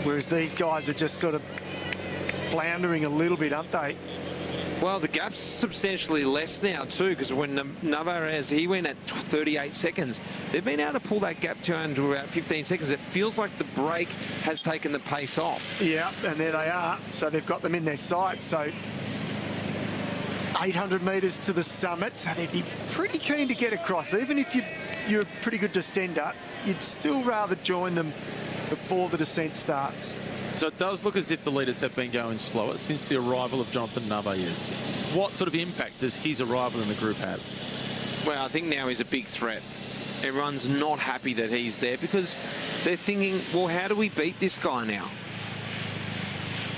Whereas these guys are just sort of floundering a little bit, aren't they? Well, the gap's substantially less now too, because when Narvaez, he went at 38 seconds. They've been able to pull that gap down to about 15 seconds. It feels like the break has taken the pace off. Yeah, and there they are. So they've got them in their sights. So 800 metres to the summit, so they'd be pretty keen to get across. Even if you're a pretty good descender, you'd still rather join them before the descent starts. So it does look as if the leaders have been going slower since the arrival of Jonathan Narvaez. What sort of impact does his arrival in the group have? Well, I think now he's a big threat. Everyone's not happy that he's there because they're thinking, well, how do we beat this guy now?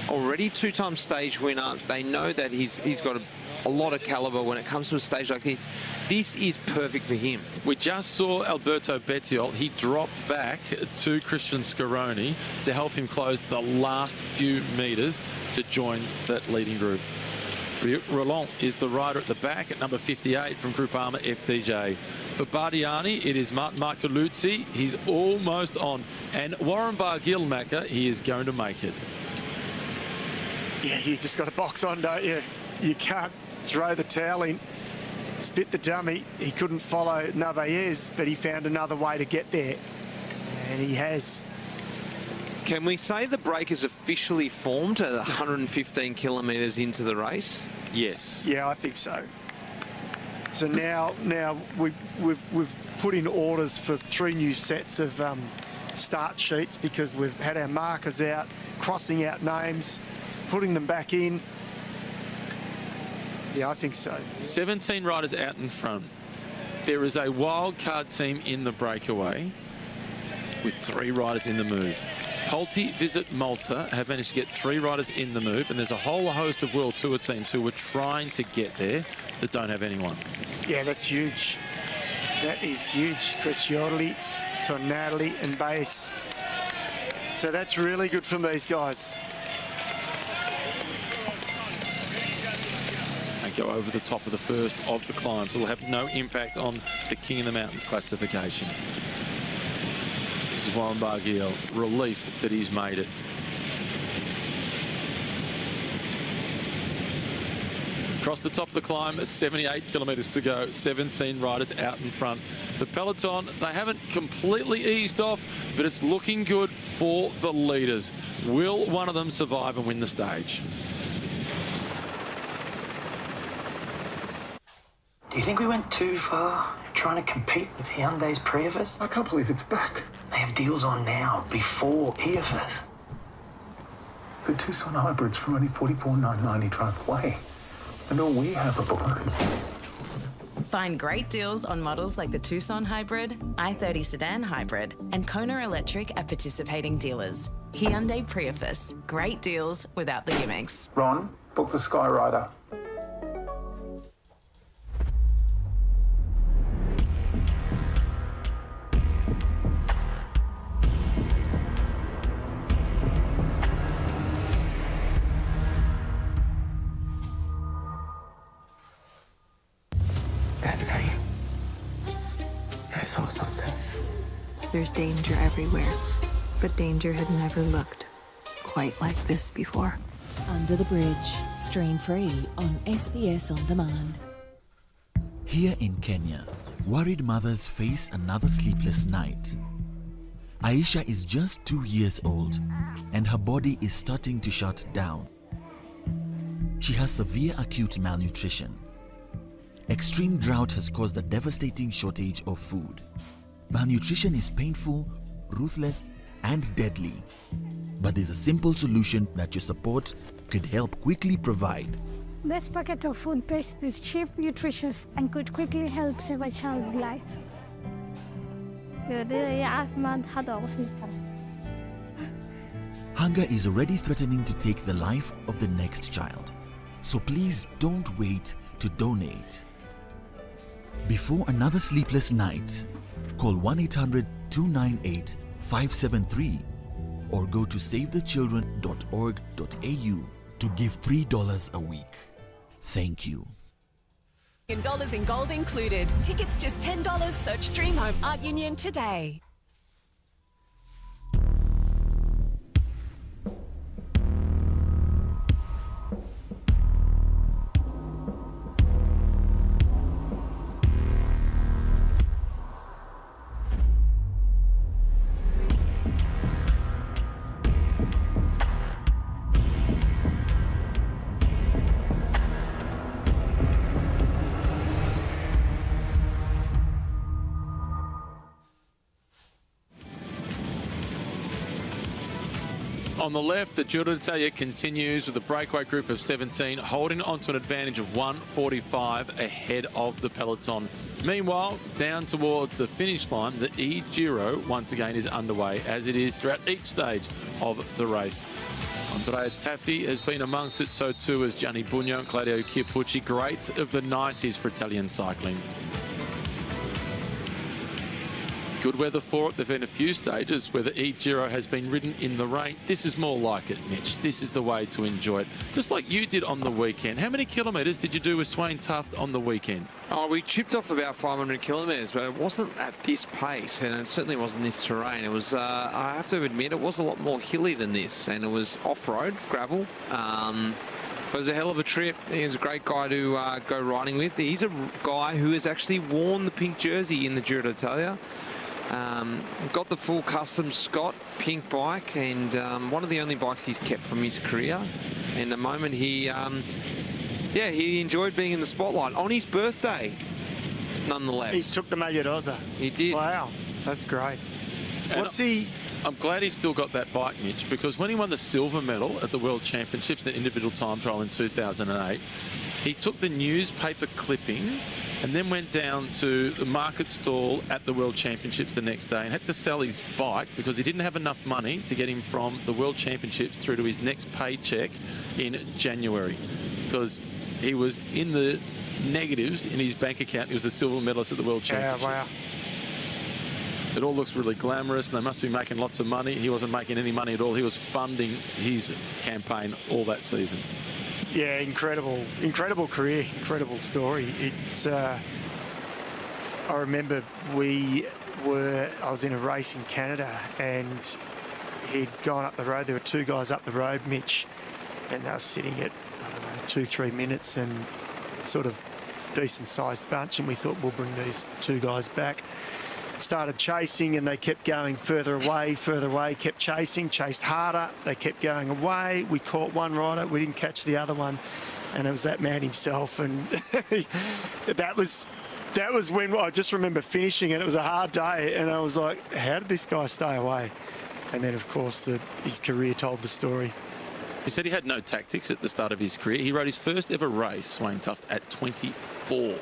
Already 2-time stage winner. They know that he's got a lot of caliber when it comes to a stage like this. This is perfect for him. We just saw Alberto Bettiol. He dropped back to Christian Scaroni to help him close the last few metres to join that leading group. Roland is the rider at the back at number 58 from Groupama FDJ. For Bardiani, it is Martin Marcoluzzi. He's almost on. And Warren Barguil-Macca, he is going to make it. Yeah, you just got to box on, don't you? You can't throw the towel in, spit the dummy. He couldn't follow Narvaez, but he found another way to get there, and he has. Can we say the break is officially formed at 115 kilometres into the race? Yes. Yeah, I think so. So now we've put in orders for 3 new sets of start sheets because we've had our markers out, crossing out names, putting them back in. Yeah, I think so. 17 riders out in front. There is a wild card team in the breakaway with 3 riders in the move. Pulte, Visit, Malta have managed to get 3 riders in the move, and there's a whole host of World Tour teams who were trying to get there that don't have anyone. Yeah, that's huge. That is huge. Chris Yodley, Tonali and Bass. So that's really good from these guys. They go over the top of the first of the climbs. It will have no impact on the King of the Mountains classification. This is Warren Barguil. Relief that he's made it. Across the top of the climb, 78 kilometres to go, 17 riders out in front. The peloton, they haven't completely eased off, but it's looking good for the leaders. Will one of them survive and win the stage? Do you think we went too far trying to compete with Hyundai's Prius? I can't believe it's back. They have deals on now, before EFS. The Tucson hybrids for only $44,990 drive away. And all we have are balloons. Find great deals on models like the Tucson Hybrid, i30 Sedan Hybrid, and Kona Electric at participating dealers. Hyundai Prius. Great deals without the gimmicks. Ron, book the Skyrider. I saw something. There's danger everywhere, but danger had never looked quite like this before. Under the Bridge, stream free on SBS On Demand. Here in Kenya, worried mothers face another sleepless night. Aisha is just 2 years old, and her body is starting to shut down. She has severe acute malnutrition. Extreme drought has caused a devastating shortage of food. Malnutrition is painful, ruthless, and deadly. But there's a simple solution that your support could help quickly provide. This packet of food paste is cheap, nutritious, and could quickly help save a child's life. Hunger is already threatening to take the life of the next child. So please don't wait to donate. Before another sleepless night, call 1-800-298-573 or go to savethechildren.org.au to give $3 a week. Thank you. $10 in gold included. Tickets just $10. Search Dream Home Art Union today. On the left, the Giro d'Italia continues with a breakaway group of 17 holding on to an advantage of 1:45 ahead of the peloton. Meanwhile, down towards the finish line, the E-Giro once again is underway, as it is throughout each stage of the race. Andrea Taffi has been amongst it, so too has Gianni Bugno and Claudio Chiappucci, greats of the 90s for Italian cycling. Good weather for it. There have been a few stages where the E-Giro has been ridden in the rain. This is more like it, Mitch. This is the way to enjoy it. Just like you did on the weekend. How many kilometres did you do with Swain Tuft on the weekend? Oh, we chipped off about 500 kilometres, but it wasn't at this pace, and it certainly wasn't this terrain. It was, I have to admit, it was a lot more hilly than this, and it was off-road, gravel. It was a hell of a trip. He was a great guy to go riding with. He's a guy who has actually worn the pink jersey in the Giro d'Italia. Got the full custom Scott pink bike, and one of the only bikes he's kept from his career. And the moment he enjoyed being in the spotlight on his birthday. nonetheless. He took the Maglia Rosa. He did. Wow, that's great. And What's he... I'm glad he's still got that bike, Mitch, because when he won the silver medal at the World Championships, the individual time trial in 2008, he took the newspaper clipping and then went down to the market stall at the World Championships the next day and had to sell his bike because he didn't have enough money to get him from the World Championships through to his next paycheck in January, because he was in the negatives in his bank account. He was the silver medalist at the World Championships. Yeah, wow. It all looks really glamorous and they must be making lots of money. He wasn't making any money at all. He was funding his campaign all that season. Yeah, incredible career, incredible story. It's. I remember I was in a race in Canada and he'd gone up the road. There were two guys up the road, Mitch, and they were sitting at, I don't know, 2-3 minutes and sort of decent-sized bunch, and we thought we'll bring these two guys back. Started chasing and they kept going further away, kept chased harder, they kept going away. We caught one rider, we didn't catch the other one, and it was that man himself. And that was when I just remember finishing, and it was a hard day, and I was like, how did this guy stay away? And then of course his career told the story. He said he had no tactics at the start of his career. He rode his first ever race, Wayne Tuft, at 24.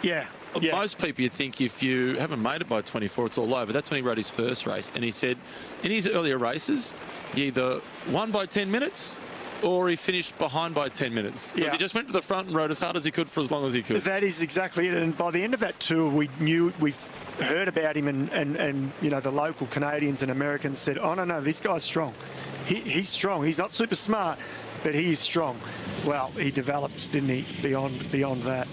Yeah. Most people, you'd think if you haven't made it by 24, it's all over. That's when he rode his first race. And he said in his earlier races, he either won by 10 minutes or he finished behind by 10 minutes. Because he just went to the front and rode as hard as he could for as long as he could. That is exactly it. And by the end of that tour, we've heard about him, and you know, the local Canadians and Americans said, oh, no, this guy's strong. He's strong. He's not super smart, but he is strong. Well, he develops, didn't he, beyond that.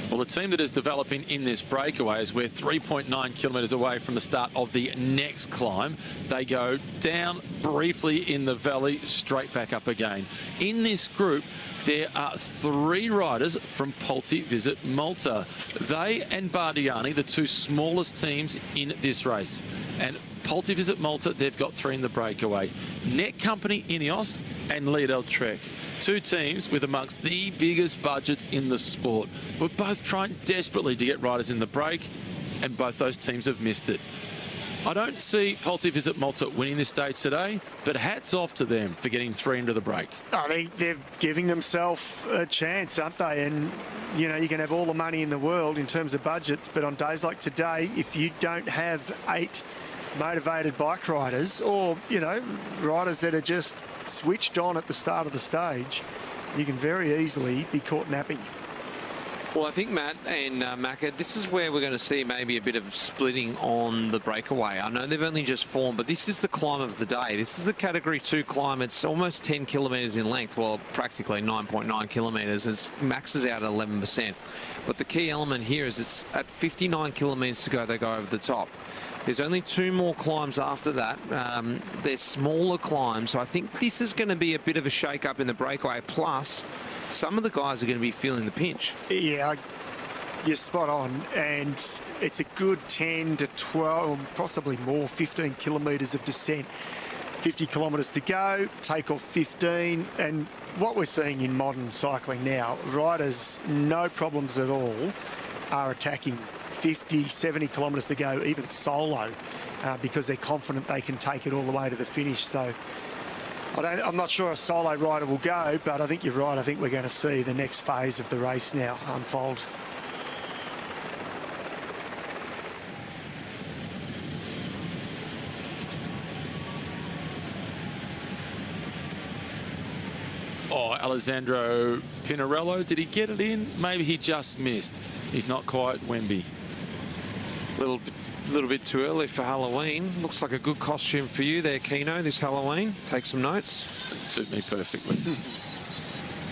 Well, the team that is developing in this breakaway is we're 3.9 kilometres away from the start of the next climb. They go down briefly in the valley, straight back up again. In this group, there are 3 riders from Polti Visit Malta. They and Bardiani, the 2 smallest teams in this race. And Polti Visit Malta, they've got 3 in the breakaway. Net Company Ineos and Lidl Trek. 2 teams with amongst the biggest budgets in the sport. We're both trying desperately to get riders in the break, and both those teams have missed it. I don't see Polti Visit Malta winning this stage today, but hats off to them for getting 3 into the break. I mean, they're giving themselves a chance, aren't they? And, you know, you can have all the money in the world in terms of budgets, but on days like today, if you don't have 8 motivated bike riders, or, you know, riders that are just switched on at the start of the stage, you can very easily be caught napping. Well, I think, Matt and Macca, this is where we're going to see maybe a bit of splitting on the breakaway. I know they've only just formed, but this is the climb of the day. This is the Category 2 climb. It's almost 10 kilometres in length. Well, practically 9.9 kilometres. It maxes out at 11%. But the key element here is it's at 59 kilometres to go, they go over the top. There's only 2 more climbs after that. They're smaller climbs, so I think this is going to be a bit of a shake-up in the breakaway. Plus, some of the guys are going to be feeling the pinch. Yeah, you're spot on, and it's a good 10 to 12, possibly more, 15 kilometres of descent. 50 kilometres to go, take off 15, and what we're seeing in modern cycling now, riders, no problems at all, are attacking 50, 70 kilometres to go, even solo, because they're confident they can take it all the way to the finish. So I'm not sure a solo rider will go, but I think you're right. I think we're going to see the next phase of the race now unfold. Oh, Alessandro Pinarello, did he get it in? Maybe he just missed. He's not quite Wemby. Little bit too early for Halloween. Looks like a good costume for you there, Keno, this Halloween. Take some notes. Suit me perfectly.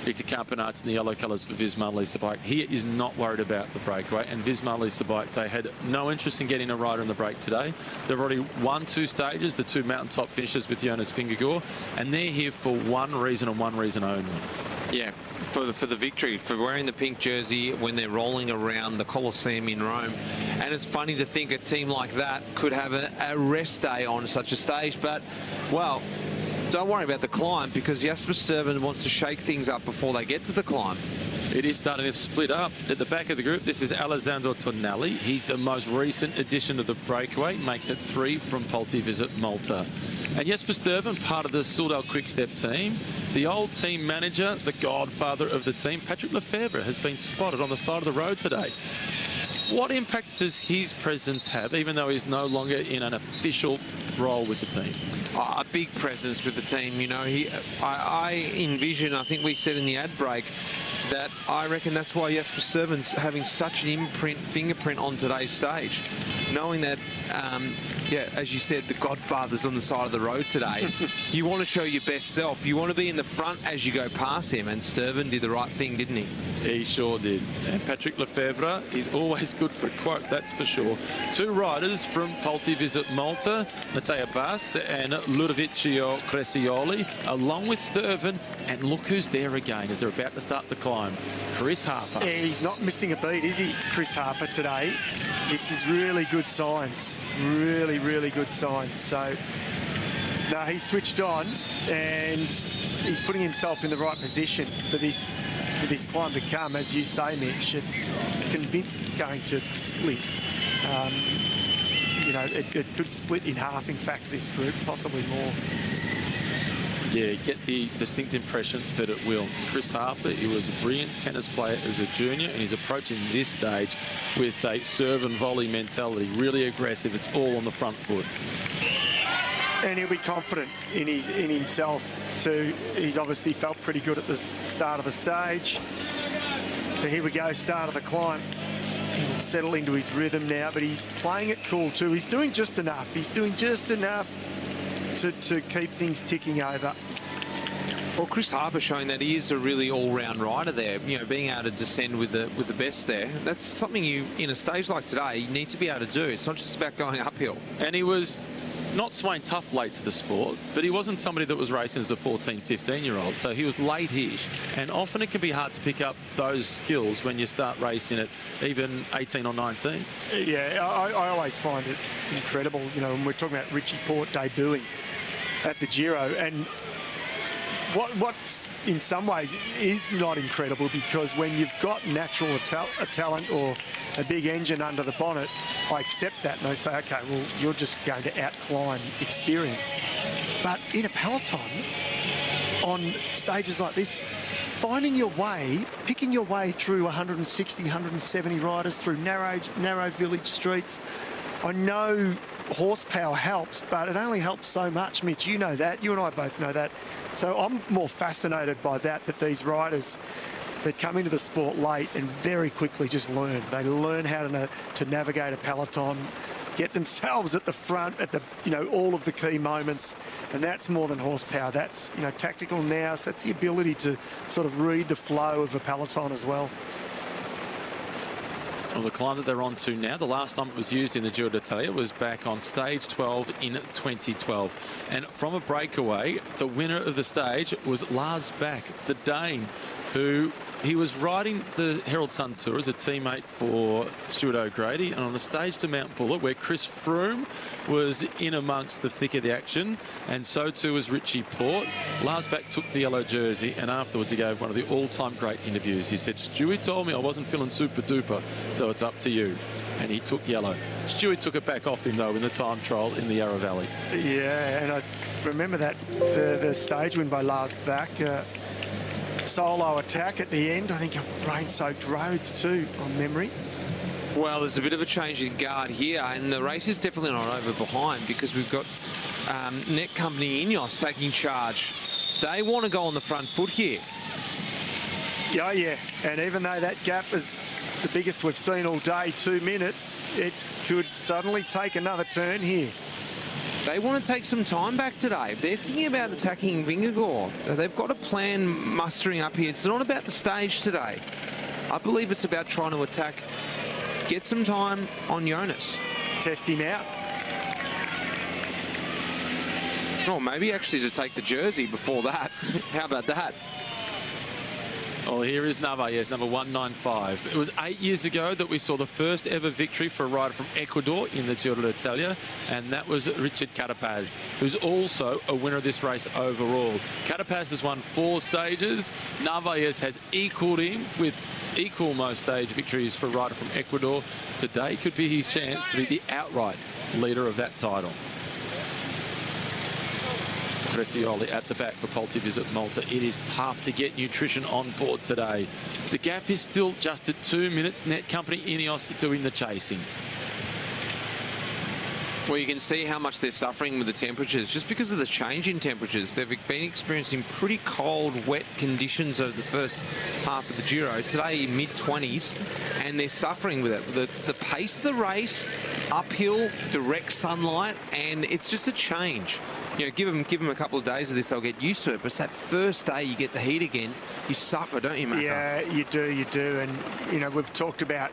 Victor Campanart's in the yellow colours for Visma Lease Bike. He is not worried about the breakaway. And Visma Lease Bike, they had no interest in getting a rider in the break today. They've already won 2 stages, the 2 mountaintop finishes with Jonas Vingegaard, and they're here for one reason and one reason only. Yeah, for the victory, for wearing the pink jersey when they're rolling around the Colosseum in Rome. And it's funny to think a team like that could have a rest day on such a stage, but, well, don't worry about the climb, because Jasper Stuyven wants to shake things up before they get to the climb. It is starting to split up. At the back of the group, this is Alessandro Tonali. He's the most recent addition to the breakaway, making it 3 from Polti Visit Malta. And Jesper Stuyven, part of the Soudal Quick-Step team. The old team manager, the godfather of the team, Patrick Lefevre, has been spotted on the side of the road today. What impact does his presence have, even though he's no longer in an official role with the team? A big presence with the team. You know, I envision, I think we said in the ad break, that I reckon that's why Jesper Stuyven's having such an fingerprint on today's stage. Knowing that, yeah, as you said, the godfather's on the side of the road today. You want to show your best self. You want to be in the front as you go past him, and Stuyven did the right thing, didn't he? He sure did. And Patrick Lefevre is always good for a quote, that's for sure. 2 riders from Polti Visit Malta, Matteo Bass and Ludovicio Crescioli, along with Stuyven. And look who's there again as they're about to start the climb. Chris Harper. Yeah, he's not missing a beat, is he, Chris Harper, today? This is really good signs. Really, really good signs. So, no, he's switched on and he's putting himself in the right position for this climb to come. As you say, Mitch, it's convinced it's going to split. You know, it could split in half, in fact, this group, possibly more. Yeah, get the distinct impression that it will. Chris Harper, he was a brilliant tennis player as a junior, and he's approaching this stage with a serve and volley mentality. Really aggressive. It's all on the front foot. And he'll be confident in himself too. He's obviously felt pretty good at the start of the stage. So here we go, start of the climb. He'll settle into his rhythm now, but he's playing it cool too. He's doing just enough. He's doing just enough to keep things ticking over. Well, Chris Harper showing that he is a really all-round rider there. You know, being able to descend with the best there. That's something you, in a stage like today, you need to be able to do. It's not just about going uphill. And he was not Swain Tough late to the sport, but he wasn't somebody that was racing as a 14, 15-year-old. So he was late-ish. And often it can be hard to pick up those skills when you start racing at even 18 or 19. Yeah, I always find it incredible, you know, when we're talking about Richie Porte debuting at the Giro. And what's in some ways is not incredible, because when you've got natural talent or a big engine under the bonnet, I accept that and I say, okay, well, you're just going to outclimb experience. But in a peloton, on stages like this, finding your way, picking your way through 160, 170 riders through narrow village streets, I know horsepower helps, but it only helps so much, Mitch. You know that. You and I both know that. So I'm more fascinated by that these riders that come into the sport late and very quickly just learn. They learn how to navigate a peloton, get themselves at the front at the, you know, all of the key moments, and that's more than horsepower. That's, you know, tactical nous. That's the ability to sort of read the flow of a peloton as well. Well, the climb that they're on to now, the last time it was used in the Giro d'Italia was back on stage 12 in 2012. And from a breakaway, the winner of the stage was Lars Bak, the Dane, who he was riding the Herald Sun Tour as a teammate for Stuart O'Grady, and on the stage to Mount Buller, where Chris Froome was in amongst the thick of the action, and so too was Richie Porte. Lars Bak took the yellow jersey, and afterwards he gave one of the all-time great interviews. He said, Stewie told me I wasn't feeling super duper, so it's up to you. And he took yellow. Stewie took it back off him, though, in the time trial in the Yarra Valley. Yeah, and I remember that, the stage win by Lars Bak. Solo attack at the end. I think rain-soaked roads too, on memory. Well, there's a bit of a change in guard here, and the race is definitely not over behind, because we've got Net Company Ineos taking charge. They want to go on the front foot here. Yeah, and even though that gap is the biggest we've seen all day, 2 minutes, it could suddenly take another turn here. They want to take some time back today. They're thinking about attacking Vingegaard. They've got a plan mustering up here. It's not about the stage today. I believe it's about trying to attack, get some time on Jonas. Test him out. Or maybe actually to take the jersey before that. How about that? Well, here is Narvaez, number 195. It was 8 years ago that we saw the first ever victory for a rider from Ecuador in the Giro d'Italia, and that was Richard Carapaz, who's also a winner of this race overall. Carapaz has won 4 stages. Narvaez has equalled him with equal most stage victories for a rider from Ecuador. Today could be his chance to be the outright leader of that title. Precioli at the back for Polti Visit Malta. It is tough to get nutrition on board today. The gap is still just at 2 minutes. Net Company Ineos doing the chasing. Well, you can see how much they're suffering with the temperatures just because of the change in temperatures. They've been experiencing pretty cold, wet conditions over the first half of the Giro. Today, mid-20s, and they're suffering with it. The pace of the race, uphill, direct sunlight, and it's just a change. You know, give them a couple of days of this, they'll get used to it. But it's that first day you get the heat again, you suffer, don't you, Mako? Yeah, you do. And, you know, we've talked about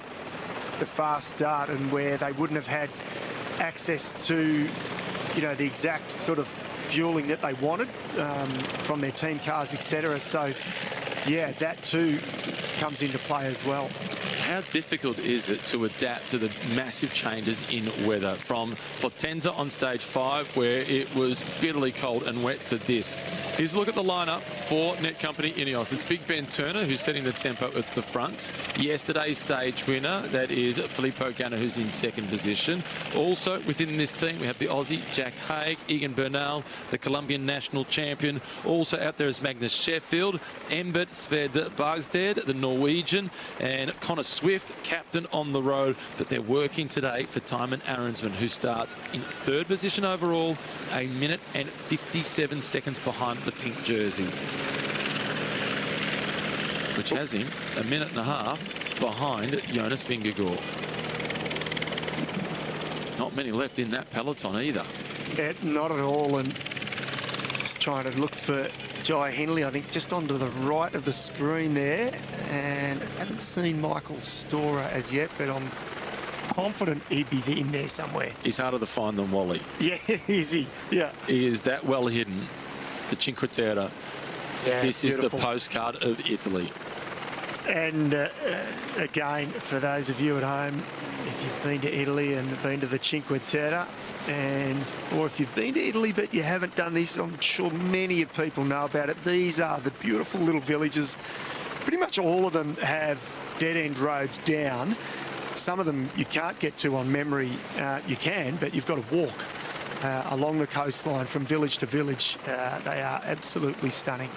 the fast start and where they wouldn't have had access to, you know, the exact sort of fueling that they wanted from their team cars, etc. So, yeah, that too comes into play as well. How difficult is it to adapt to the massive changes in weather from Potenza on stage 5, where it was bitterly cold and wet, to this? Here's a look at the lineup for Net Company Ineos. It's Big Ben Turner, who's setting the tempo at the front. Yesterday's stage winner, that is Filippo Ganna, who's in second position. Also within this team, we have the Aussie Jack Haig, Egan Bernal, the Colombian national champion. Also out there is Magnus Sheffield, Embert Sved Bargsted, the Norwegian, and Connor Swift, captain on the road. But they're working today for Tymon Arensman, who starts in third position overall, 1 minute and 57 seconds behind the pink jersey, which has him 1.5 minutes behind Jonas Vingegaard. Not many left in that peloton either. Yeah, not at all. And just trying to look for Jai Hindley, I think, just onto the right of the screen there. And haven't seen Michael Storer as yet, but I'm confident he'd be in there somewhere. He's harder to find than Wally. Yeah, is he? Yeah. He is that well hidden. The Cinque Terre. Yeah, this is beautiful. the postcard of Italy. And again, for those of you at home, if you've been to Italy and been to the Cinque Terre, or if you've been to Italy but you haven't done this, I'm sure many of people know about it. These are the beautiful little villages. Pretty much all of them have dead-end roads down. Some of them you can't get to on memory. You can, but you've got to walk along the coastline from village to village. They are absolutely stunning.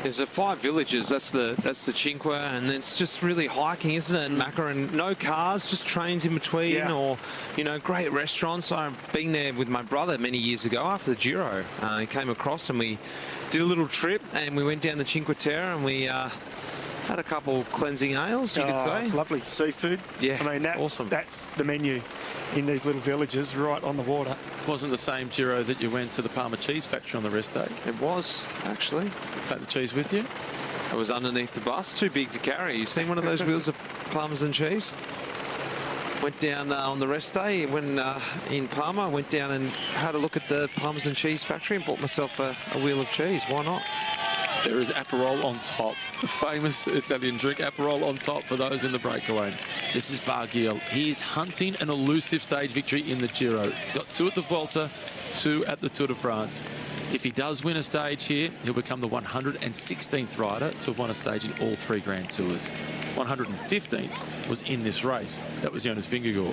There's 5 villages. That's the Cinque, and it's just really hiking, isn't it, Maka? And no cars, just trains in between, or, you know, great restaurants. I've been there with my brother many years ago after the Giro. He came across and we did a little trip, and we went down the Cinque Terre, and we had a couple cleansing ales, you could say. It's lovely. Seafood. Yeah, I mean, that's the menu in these little villages right on the water. Wasn't the same Giro that you went to the Parma cheese factory on the rest day? It was, actually. Take the cheese with you? It was underneath the bus, too big to carry. You seen one of those wheels of Parmesan cheese? Went down on the rest day when in Parma. Went down and had a look at the Parmesan cheese factory and bought myself a wheel of cheese. Why not? There is Aperol on top. The famous Italian drink, Aperol on top for those in the breakaway. This is Barguil. He is hunting an elusive stage victory in the Giro. He's got 2 at the Vuelta, 2 at the Tour de France. If he does win a stage here, he'll become the 116th rider to have won a stage in all 3 Grand Tours. 115th was in this race. That was Jonas Vingegaard.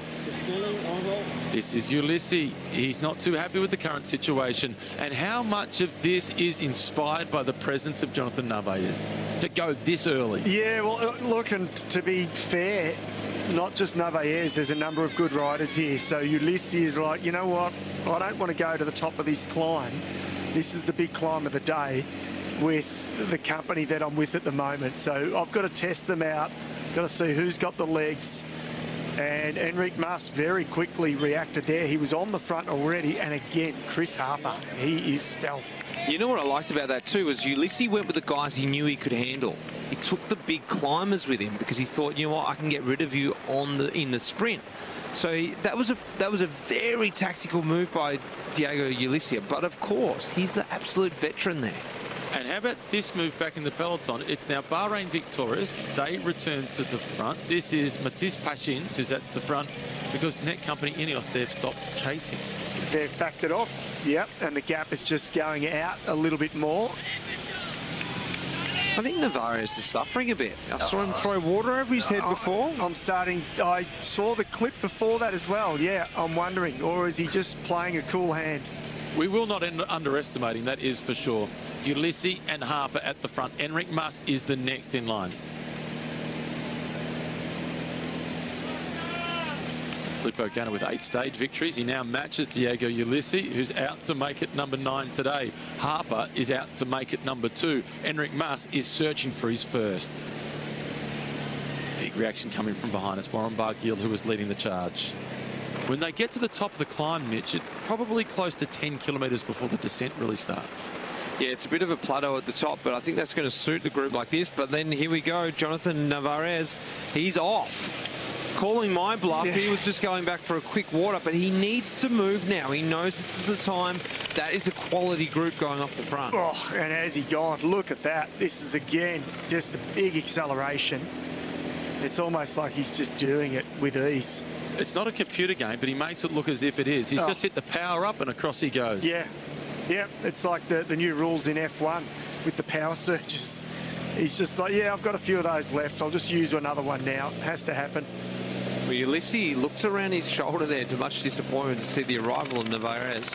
This is Ulysses. He's not too happy with the current situation. And how much of this is inspired by the presence of Jonathan Narvaez to go this early? Yeah, well, look, and to be fair, not just Narvaez, there's a number of good riders here. So Ulysses is like, you know what, I don't want to go to the top of this climb. This is the big climb of the day with the company that I'm with at the moment. So I've got to test them out, got to see who's got the legs. And Enric Mas very quickly reacted there. He was on the front already. And again, Chris Harper, he is stealth. You know what I liked about that too was Ulysses went with the guys he knew he could handle. He took the big climbers with him because he thought, you know what, I can get rid of you in the sprint. So that was a very tactical move by Diego Ulysses. But of course, he's the absolute veteran there. And how about this move back in the peloton? It's now Bahrain victorious. They return to the front. This is Matis Pashins, who's at the front, because Net Company Ineos, they've stopped chasing. They've backed it off, yep, and the gap is just going out a little bit more. I think Navarez is suffering a bit. I saw him throw water over his head before. I saw the clip before that as well. Yeah, I'm wondering. Or is he just playing a cool hand? We will not underestimate him, that is for sure. Ulysses and Harper at the front. Enric Mas is the next in line. Filippo Ganna with 8 stage victories. He now matches Diego Ulysses, who's out to make it number 9 today. Harper is out to make it number 2. Enric Mas is searching for his first. Big reaction coming from behind us. Warren Barguil, who was leading the charge. When they get to the top of the climb, Mitch, it's probably close to 10 kilometres before the descent really starts. Yeah, it's a bit of a plateau at the top, but I think that's going to suit the group like this. But then here we go, Jonathan Navarez, he's off. Calling my bluff. Yeah. He was just going back for a quick water, but he needs to move now. He knows this is the time. That is a quality group going off the front. Oh, and has he gone? Look at that. This is, again, just a big acceleration. It's almost like he's just doing it with ease. It's not a computer game, but he makes it look as if it is. He's just hit the power up and across he goes. Yeah. Yeah, it's like the new rules in F1 with the power surges. He's just like, yeah, I've got a few of those left. I'll just use another one now. It has to happen. Well, Ulysses looked around his shoulder there to much disappointment to see the arrival of Navarez.